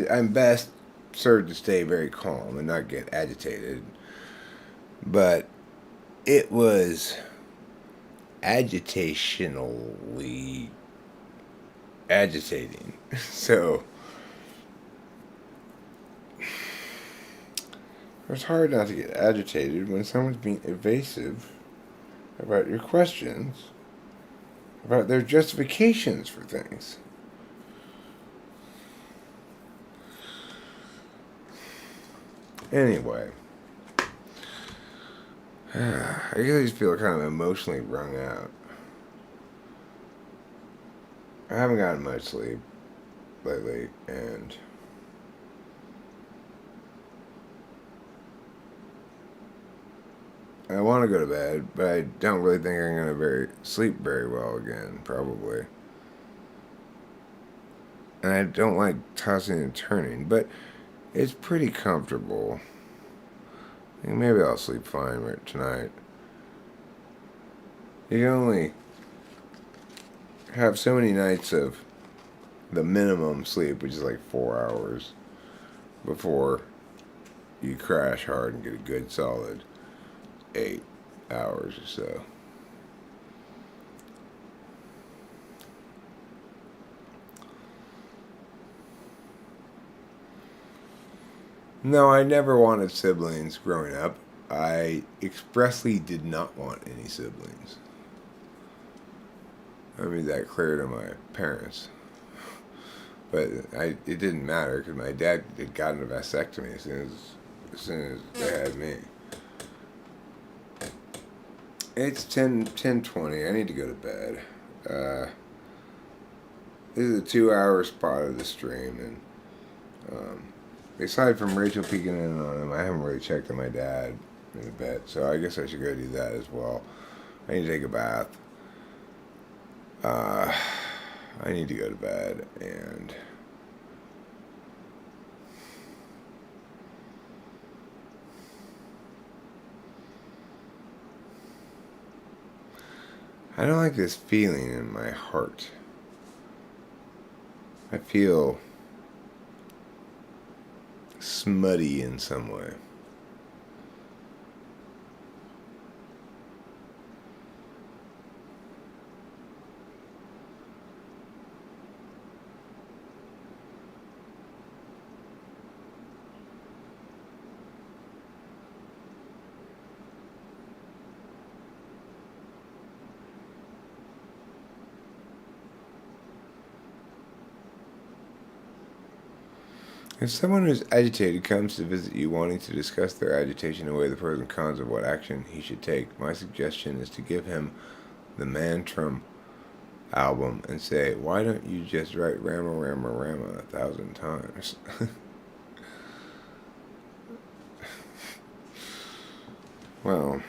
I'm best served to stay very calm and not get agitated. But it was agitationally agitating. So it's hard not to get agitated when someone's being evasive about your questions, about their justifications for things. Anyway, I guess I just feel kind of emotionally wrung out. I haven't gotten much sleep lately, and I want to go to bed, but I don't really think I'm going to sleep very well again, probably. And I don't like tossing and turning, but it's pretty comfortable. I think maybe I'll sleep fine right tonight. You can only have so many nights of the minimum sleep, which is like 4 hours, before you crash hard and get a good solid 8 hours or so. No, I never wanted siblings growing up. I expressly did not want any siblings. I made that clear to my parents. But it didn't matter because my dad had gotten a vasectomy as soon as they had me. It's 10:20. I need to go to bed. This is a 2 hour spot of the stream, and aside from Rachel peeking in on him, I haven't really checked on my dad in a bit, so I guess I should go do that as well. I need to take a bath. I need to go to bed, and I don't like this feeling in my heart. I feel smutty in some way. If someone who's agitated comes to visit you wanting to discuss their agitation and weigh the pros and cons of what action he should take, my suggestion is to give him the Mantram album and say, why don't you just write Rama Rama Rama 1,000 times? Well,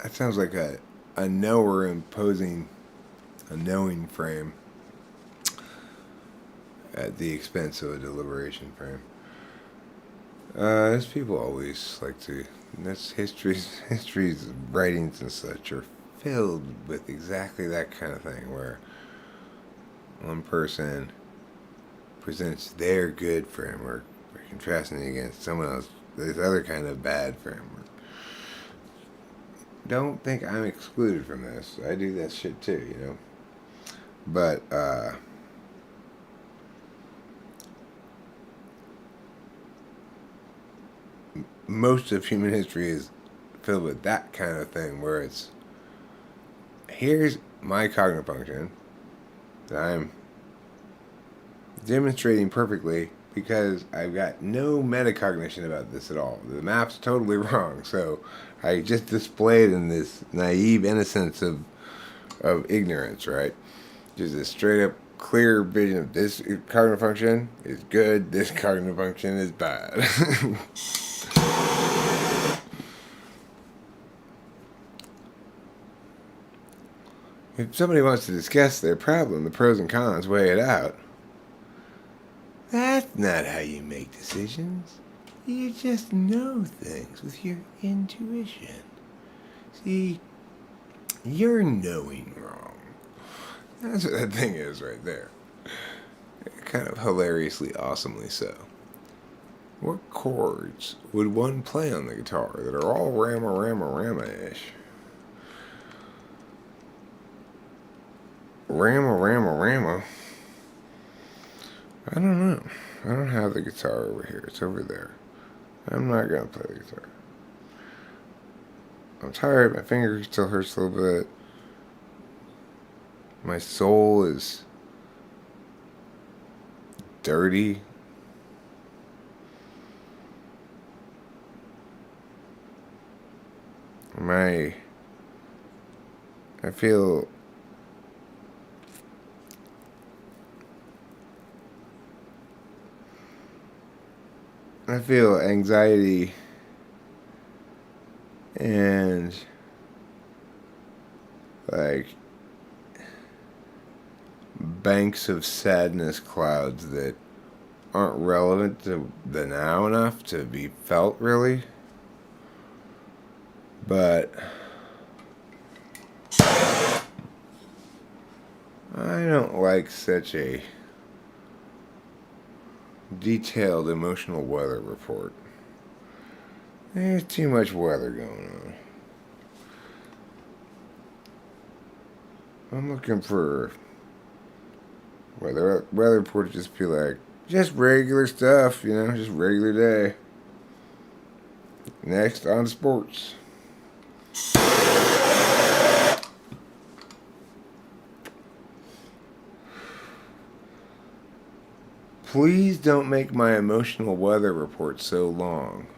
that sounds like a knower imposing a knowing frame at the expense of a deliberation frame. As people always like to, that's history's writings and such are filled with exactly that kind of thing, where one person presents their good framework, contrasting it against someone else, this other kind of bad framework. Don't think I'm excluded from this. I do that shit too, you know. But most of human history is filled with that kind of thing, where it's, here's my cognitive function that I'm demonstrating perfectly because I've got no metacognition about this at all. The map's totally wrong, so I just displayed in this naive innocence of ignorance, right? Just a straight up clear vision of this cognitive function is good, this cognitive function is bad. If somebody wants to discuss their problem, the pros and cons, weigh it out. That's not how you make decisions. You just know things with your intuition. See, you're knowing wrong. That's what that thing is right there. Kind of hilariously, awesomely so. What chords would one play on the guitar that are all Rama Rama Rama-ish? Rama Rama Rama? I don't know. I don't have the guitar over here. It's over there. I'm not going to play the guitar. I'm tired. My finger still hurts a little bit. My soul is dirty. I feel anxiety and like banks of sadness clouds that aren't relevant to the now enough to be felt, really. But I don't like such a detailed emotional weather report. There's too much weather going on. I'm looking for weather report to just be like, just regular stuff, you know, just regular day. Next on sports. Please don't make my emotional weather report so long.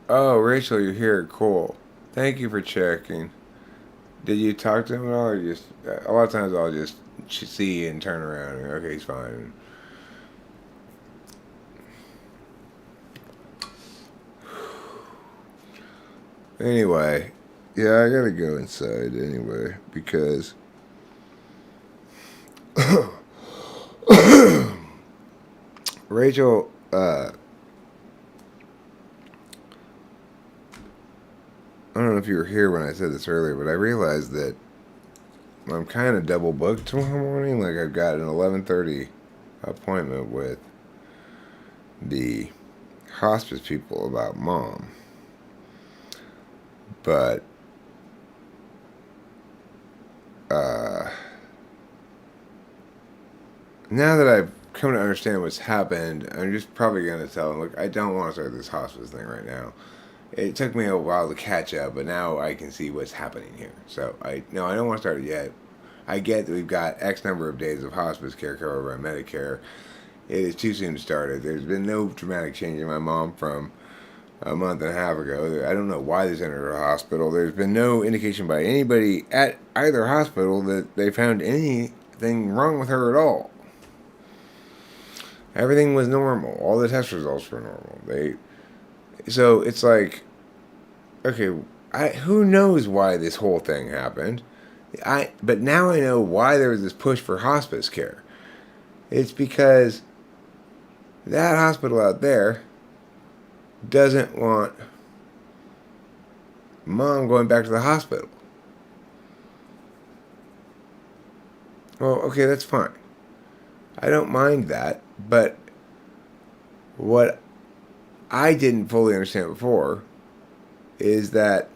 Oh, Rachel, you're here. Cool. Thank you for checking. Did you talk to him at all, or just a lot of times I'll just see and turn around and okay, he's fine. Anyway, yeah, I gotta go inside anyway because Rachel don't know if you were here when I said this earlier, but I realized that I'm kind of double booked tomorrow morning. Like I've got an 11:30 appointment with the hospice people about Mom. But now that I've come to understand what's happened, I'm just probably going to tell them, look, I don't want to start this hospice thing right now. It took me a while to catch up, but now I can see what's happening here. So I don't want to start it yet. I get that we've got X number of days of hospice care covered by Medicare. It is too soon to start it. There's been no dramatic change in my mom from a month and a half ago. I don't know why they sent her to the hospital. There's been no indication by anybody at either hospital that they found anything wrong with her at all. Everything was normal. All the test results were normal. So it's like, okay, who knows why this whole thing happened? But now I know why there was this push for hospice care. It's because that hospital out there doesn't want Mom going back to the hospital. Well, okay, that's fine. I don't mind that, but what I didn't fully understand before is that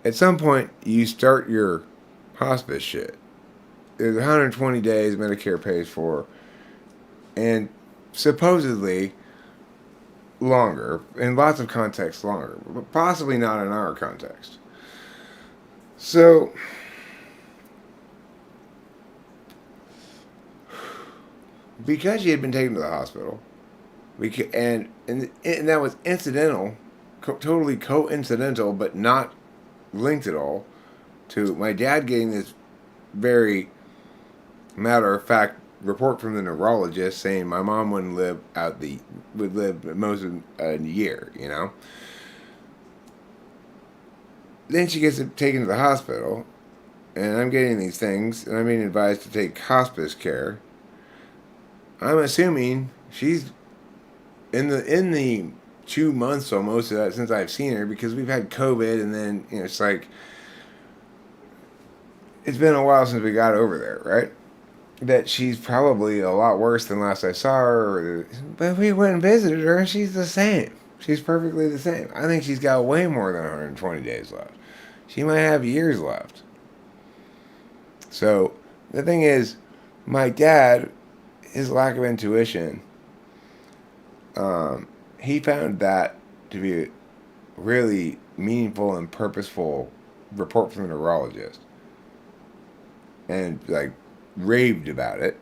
at some point you start your hospice shit. There's 120 days Medicare pays for, and supposedly longer, in lots of contexts longer, but possibly not in our context. So because she had been taken to the hospital, and that was incidental, totally coincidental, but not linked at all to my dad getting this very matter of fact report from the neurologist saying my mom would live most of a year, Then she gets taken to the hospital, and I'm getting these things, and I'm being advised to take hospice care. I'm assuming she's in the 2 months almost since I've seen her, because we've had COVID, and then it's like it's been a while since we got over there, right? That she's probably a lot worse than last I saw her, but we went and visited her, and she's the same. She's perfectly the same. I think she's got way more than 120 days left. She might have years left. So the thing is, my dad, his lack of intuition, he found that to be a really meaningful and purposeful report from the neurologist, and raved about it.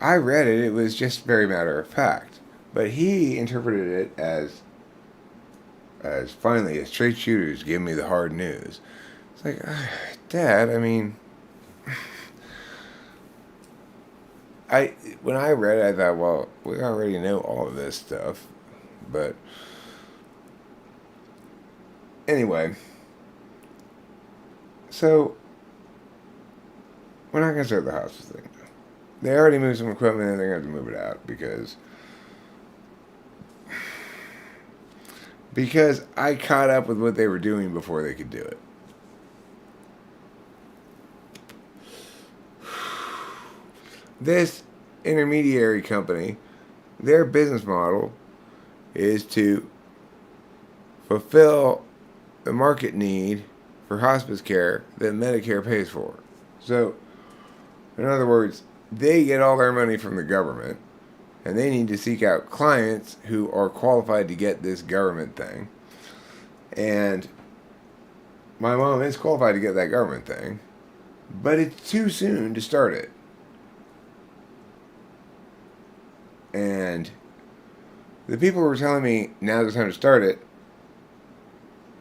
I read it. It was just very matter of fact, but he interpreted it as finally a straight shooter's giving me the hard news. It's like, Dad, I mean, when I read it, I thought, well, we already know all of this stuff, but anyway, so we're not gonna start the hospice thing. They already moved some equipment, and they're gonna have to move it out because I caught up with what they were doing before they could do it. This intermediary company, their business model is to fulfill the market need for hospice care that Medicare pays for. So, in other words, they get all their money from the government, and they need to seek out clients who are qualified to get this government thing. And my mom is qualified to get that government thing, but it's too soon to start it. And the people who were telling me now's the time to start it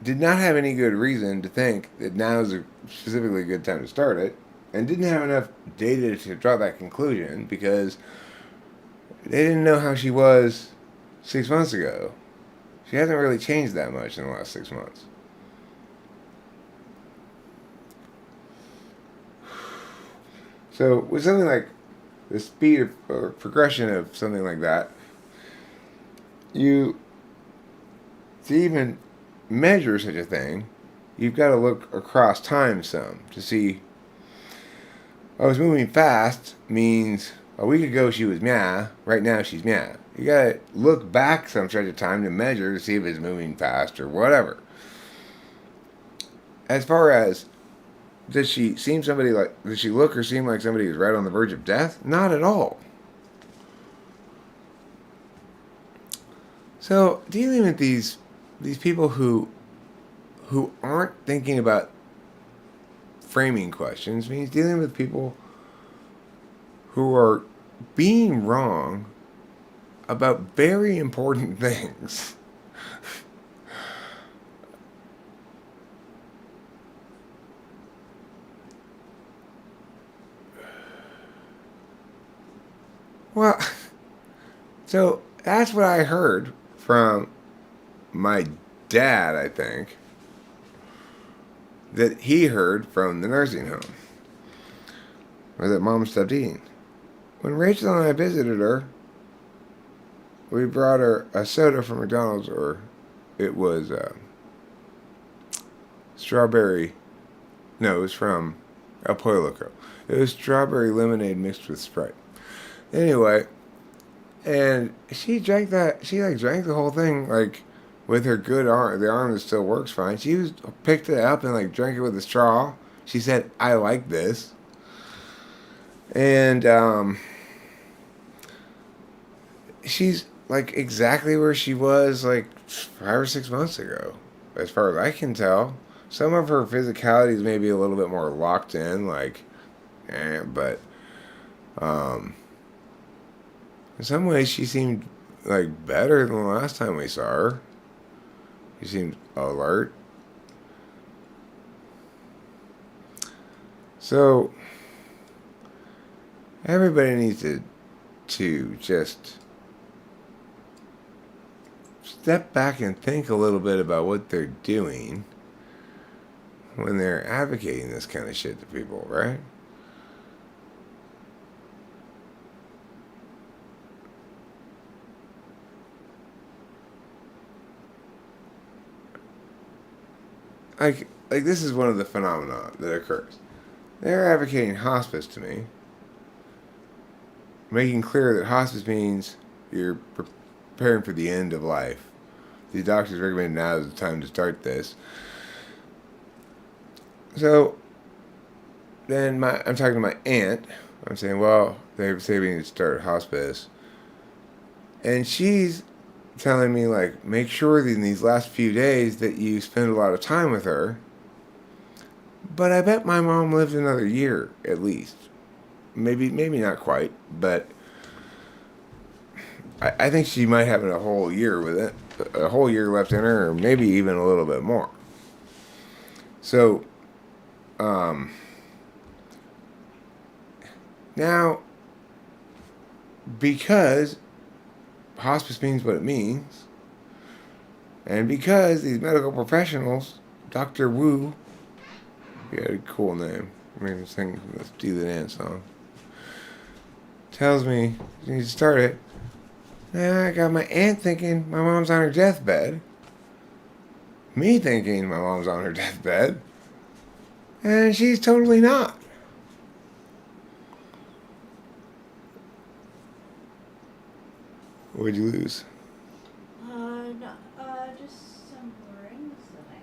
did not have any good reason to think that now is specifically a good time to start it, and didn't have enough data to draw that conclusion, because they didn't know how she was 6 months ago. She hasn't really changed that much in the last 6 months. So with something like the speed or progression of something like that, you to even measure such a thing, you've got to look across time some to see. Oh, it's moving fast means a week ago she was Myah, right now she's Myah. You gotta look back some stretch of time to measure to see if it's moving fast or whatever. As far as does she look or seem like somebody who's right on the verge of death? Not at all. So dealing with these people who aren't thinking about framing questions means dealing with people who are being wrong about very important things. Well, so that's what I heard from my dad, I think, that he heard from the nursing home, or that Mom stopped eating. When Rachel and I visited her, we brought her a soda from McDonald's, or it was strawberry. No, it was from El Pollo Loco. It was strawberry lemonade mixed with Sprite. Anyway, and she drank that. She drank the whole thing with her good arm, the arm that still works fine. She picked it up and drank it with a straw. She said, "I like this," and she's exactly where she was 5 or 6 months ago, as far as I can tell. Some of her physicality is maybe a little bit more locked in, but in some ways she seemed better than the last time we saw her. She seemed alert. So everybody needs to just step back and think a little bit about what they're doing when they're advocating this kind of shit to people, right? Like this is one of the phenomena that occurs. They're advocating hospice to me, making clear that hospice means you're preparing for the end of life. The doctors recommend now is the time to start this. So then I'm talking to my aunt. I'm saying, well, they say we need to start hospice, and she's telling me make sure that in these last few days that you spend a lot of time with her. But I bet my mom lived another year at least. Maybe not quite, but I think she might have a whole year with it, a whole year left in her, or maybe even a little bit more. So, now, because hospice means what it means, and because these medical professionals, Dr. Wu, he had a cool name, maybe sing the Steely Dan song, tells me you need to start it. Now I got my aunt thinking my mom's on her deathbed, me thinking my mom's on her deathbed, and she's totally not. What'd you lose? No, just some rings that I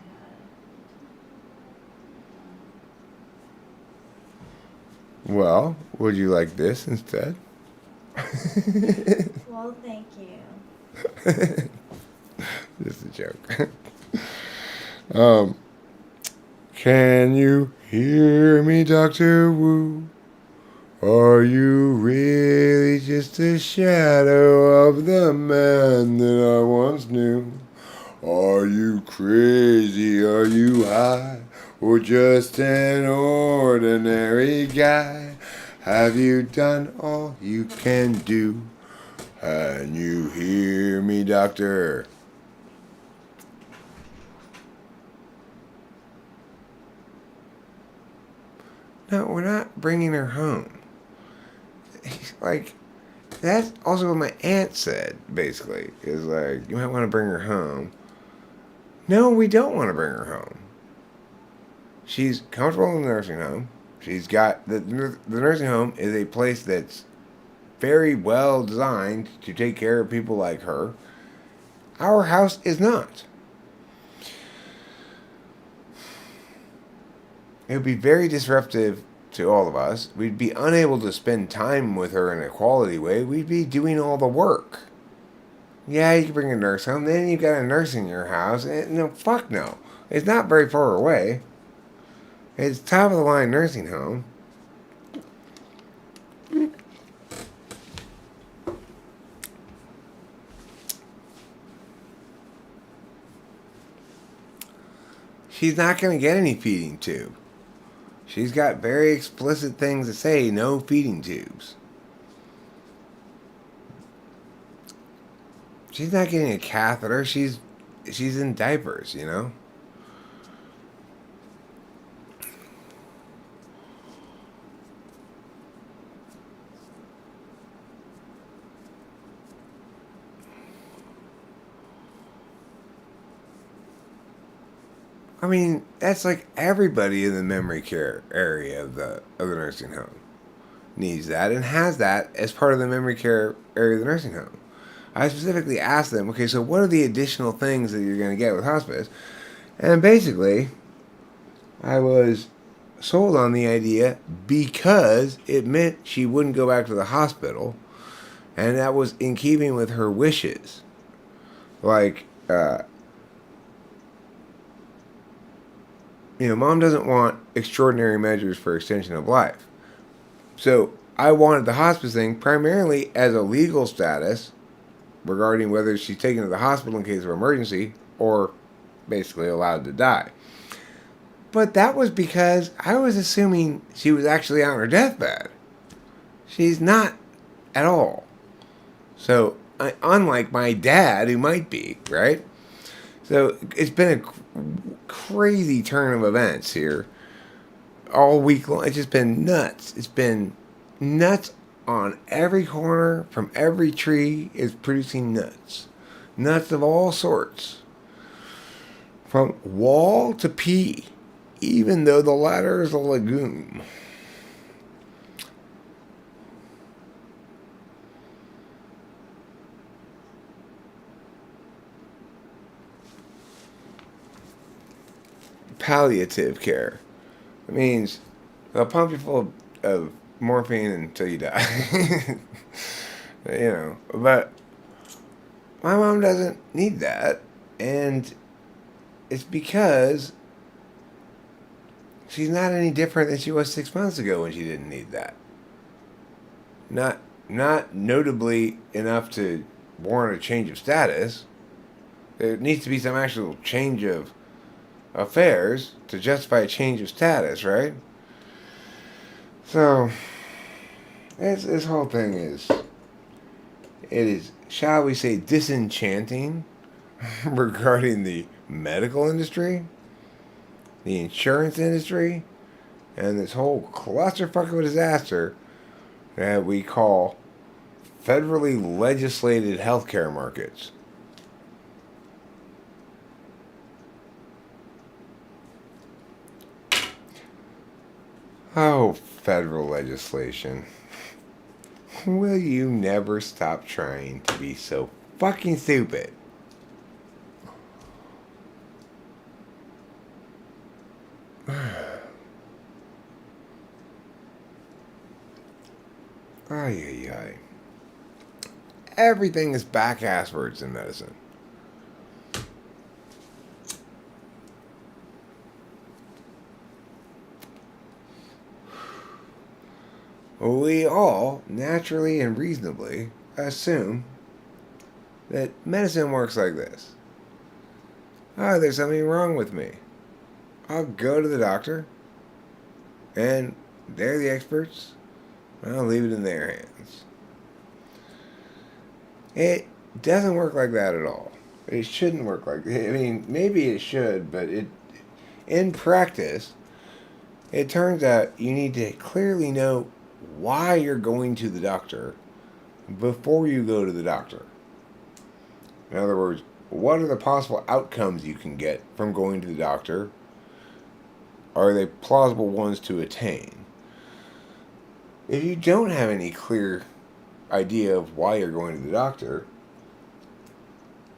had. Well, would you like this instead? Well, thank you. Just a joke. Can you hear me, Dr. Wu? Are you really just a shadow of the man that I once knew? Are you crazy? Are you high? Or just an ordinary guy? Have you done all you can do? Can you hear me, doctor? No, we're not bringing her home. That's also what my aunt said, basically. Is you might want to bring her home. No, we don't want to bring her home. She's comfortable in the nursing home. She's got the nursing home is a place that's very well designed to take care of people like her. Our house is not. It would be very disruptive to all of us. We'd be unable to spend time with her in a quality way. We'd be doing all the work. Yeah, you can bring a nurse home. Then you've got a nurse in your house. No, fuck no. It's not very far away. It's top of the line nursing home. She's not going to get any feeding tube. She's got very explicit things to say, no feeding tubes. She's not getting a catheter. She's in diapers, you know? I mean, that's like everybody in the memory care area of the nursing home needs that and has that as part of the memory care area of the nursing home. I specifically asked them, okay, so what are the additional things that you're going to get with hospice? And basically, I was sold on the idea because it meant she wouldn't go back to the hospital, and that was in keeping with her wishes. Like, Mom doesn't want extraordinary measures for extension of life. So I wanted the hospice thing primarily as a legal status regarding whether she's taken to the hospital in case of emergency or basically allowed to die. But that was because I was assuming she was actually on her deathbed. She's not at all. So, unlike my dad, who might be, right? So, it's been a crazy turn of events here all week long. It's just been nuts. It's been nuts on every corner, from every tree is producing nuts. Nuts of all sorts. From wall to pea, even though the latter is a legume. Palliative care. It means they'll pump you full of morphine until you die. But my mom doesn't need that, and it's because she's not any different than she was 6 months ago when she didn't need that. Not notably enough to warrant a change of status. There needs to be some actual change of affairs to justify a change of status, right? So, this whole thing is, shall we say, disenchanting regarding the medical industry, the insurance industry, and this whole clusterfuck of a disaster that we call federally legislated healthcare markets. Oh, federal legislation. Will you never stop trying to be so fucking stupid? Ay, ay, ay. Everything is back-asswards in medicine. We all, naturally and reasonably, assume that medicine works like this. Oh, there's something wrong with me. I'll go to the doctor, and they're the experts. I'll leave it in their hands. It doesn't work like that at all. It shouldn't work like that. I mean, maybe it should, but in practice, it turns out you need to clearly know why you're going to the doctor before you go to the doctor. In other words, what are the possible outcomes you can get from going to the doctor? Are they plausible ones to attain? If you don't have any clear idea of why you're going to the doctor,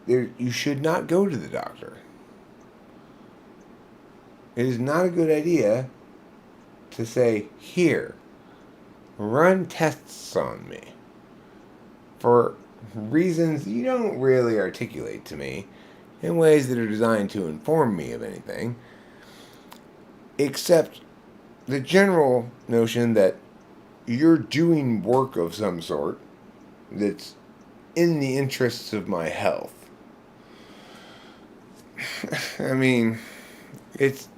you should not go to the doctor. It is not a good idea to say, here, run tests on me, for reasons you don't really articulate to me in ways that are designed to inform me of anything, except the general notion that you're doing work of some sort that's in the interests of my health. I mean, it's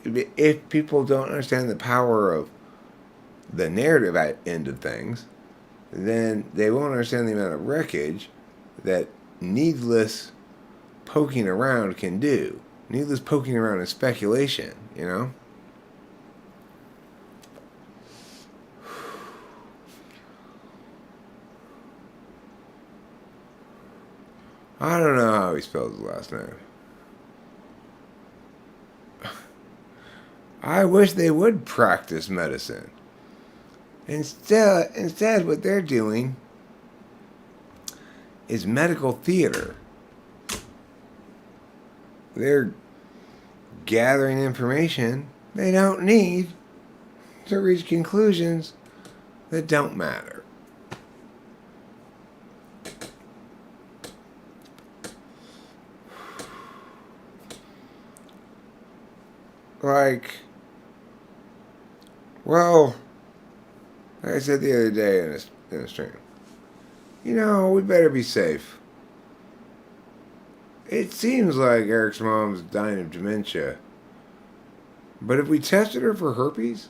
if people don't understand the power of the narrative end of things, then they won't understand the amount of wreckage that needless poking around can do. Needless poking around and speculation, you know? I don't know how he spells his last name. I wish they would practice medicine. Instead, what they're doing is medical theater. They're gathering information they don't need to reach conclusions that don't matter. Like, well, like I said the other day in a stream, we better be safe. It seems like Eric's mom's dying of dementia, but if we tested her for herpes,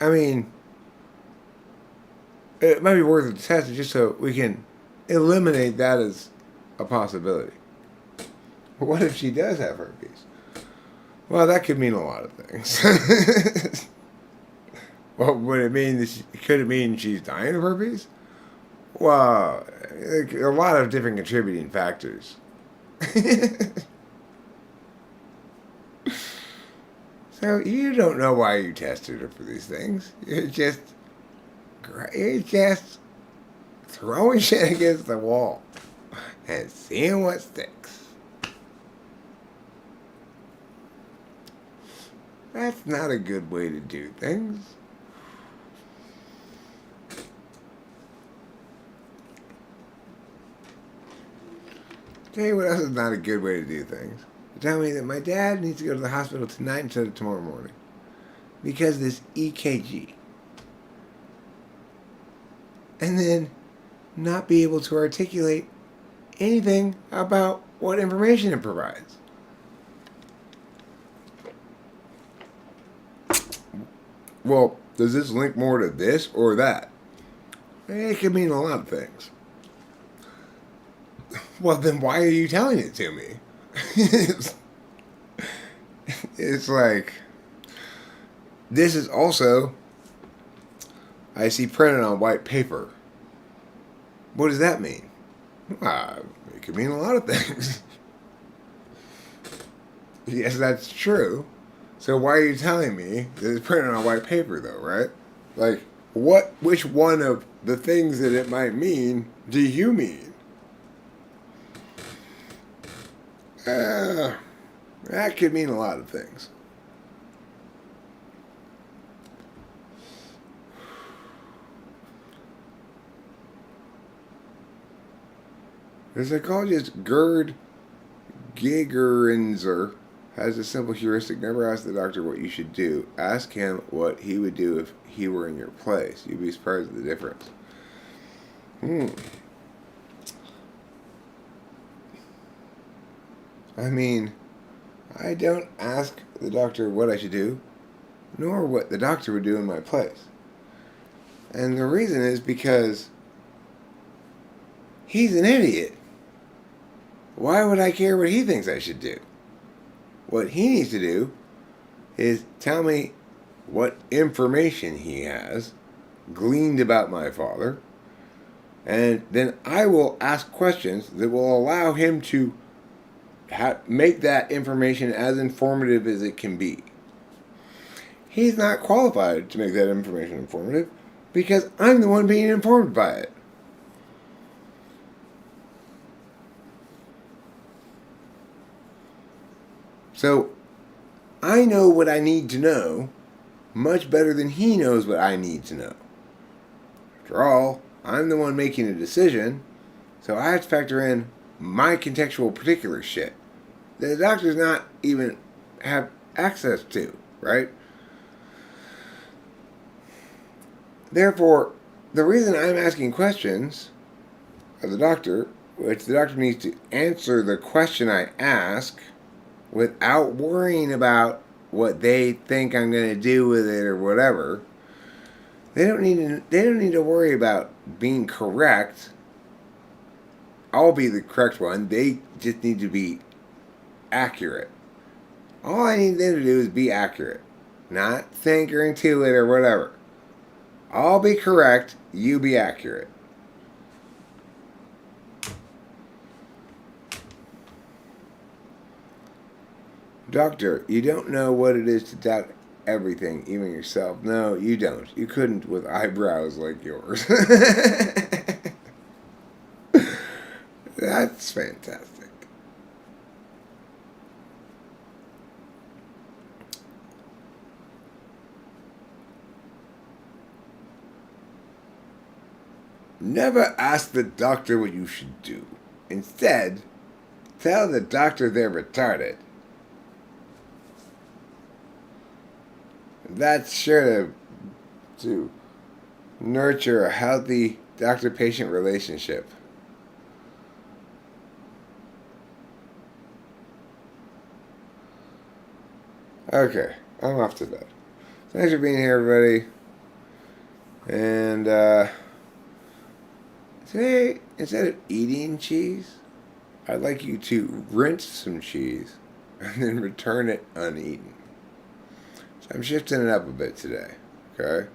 I mean, it might be worth a test just so we can eliminate that as a possibility. What if she does have herpes? Well, that could mean a lot of things. Well, would it mean could it mean she's dying of herpes? Well, a lot of different contributing factors. So you don't know why you tested her for these things. You're just throwing shit against the wall and seeing what sticks. That's not a good way to do things. Tell you what else is not a good way to do things. Tell me that my dad needs to go to the hospital tonight instead of tomorrow morning because of this EKG. And then not be able to articulate anything about what information it provides. Well, does this link more to this or that? It could mean a lot of things. Well, then why are you telling it to me? It's like, this is also, I see printed on white paper. What does that mean? It could mean a lot of things. Yes, that's true. So why are you telling me that it's printed on white paper, though, right? Like, which one of the things that it might mean do you mean? That could mean a lot of things. The psychologist Gerd Gigerenzer has a simple heuristic: never ask the doctor what you should do. Ask him what he would do if he were in your place. You'd be surprised at the difference. I mean, I don't ask the doctor what I should do, nor what the doctor would do in my place. And the reason is because he's an idiot. Why would I care what he thinks I should do? What he needs to do is tell me what information he has gleaned about my father And then I will ask questions that will allow him to make that information as informative as it can be. He's not qualified to make that information informative because I'm the one being informed by it. So I know what I need to know much better than he knows what I need to know. After all, I'm the one making a decision, so I have to factor in my contextual particular shit that the doctors not even have access to, right? Therefore, the reason I'm asking questions of the doctor, which the doctor needs to answer the question I ask without worrying about what they think I'm going to do with it or whatever. They don't need to worry about being correct. I'll be the correct one. They just need to be accurate. All I need them to do is be accurate, not think or intuit or whatever. I'll be correct. You be accurate. Doctor, you don't know what it is to doubt everything, even yourself. No, you don't. You couldn't with eyebrows like yours. That's fantastic. Never ask the doctor what you should do. Instead, tell the doctor they're retarded. That's sure to nurture a healthy doctor-patient relationship. Okay, I'm off to bed. Thanks for being here, everybody. And today, instead of eating cheese, I'd like you to rinse some cheese and then return it uneaten. So I'm shifting it up a bit today, okay?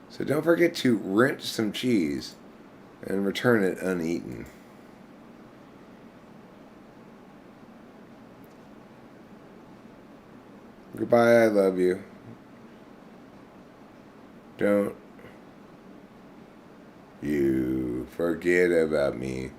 So don't forget to rinse some cheese and return it uneaten. Goodbye, I love you. Don't you forget about me.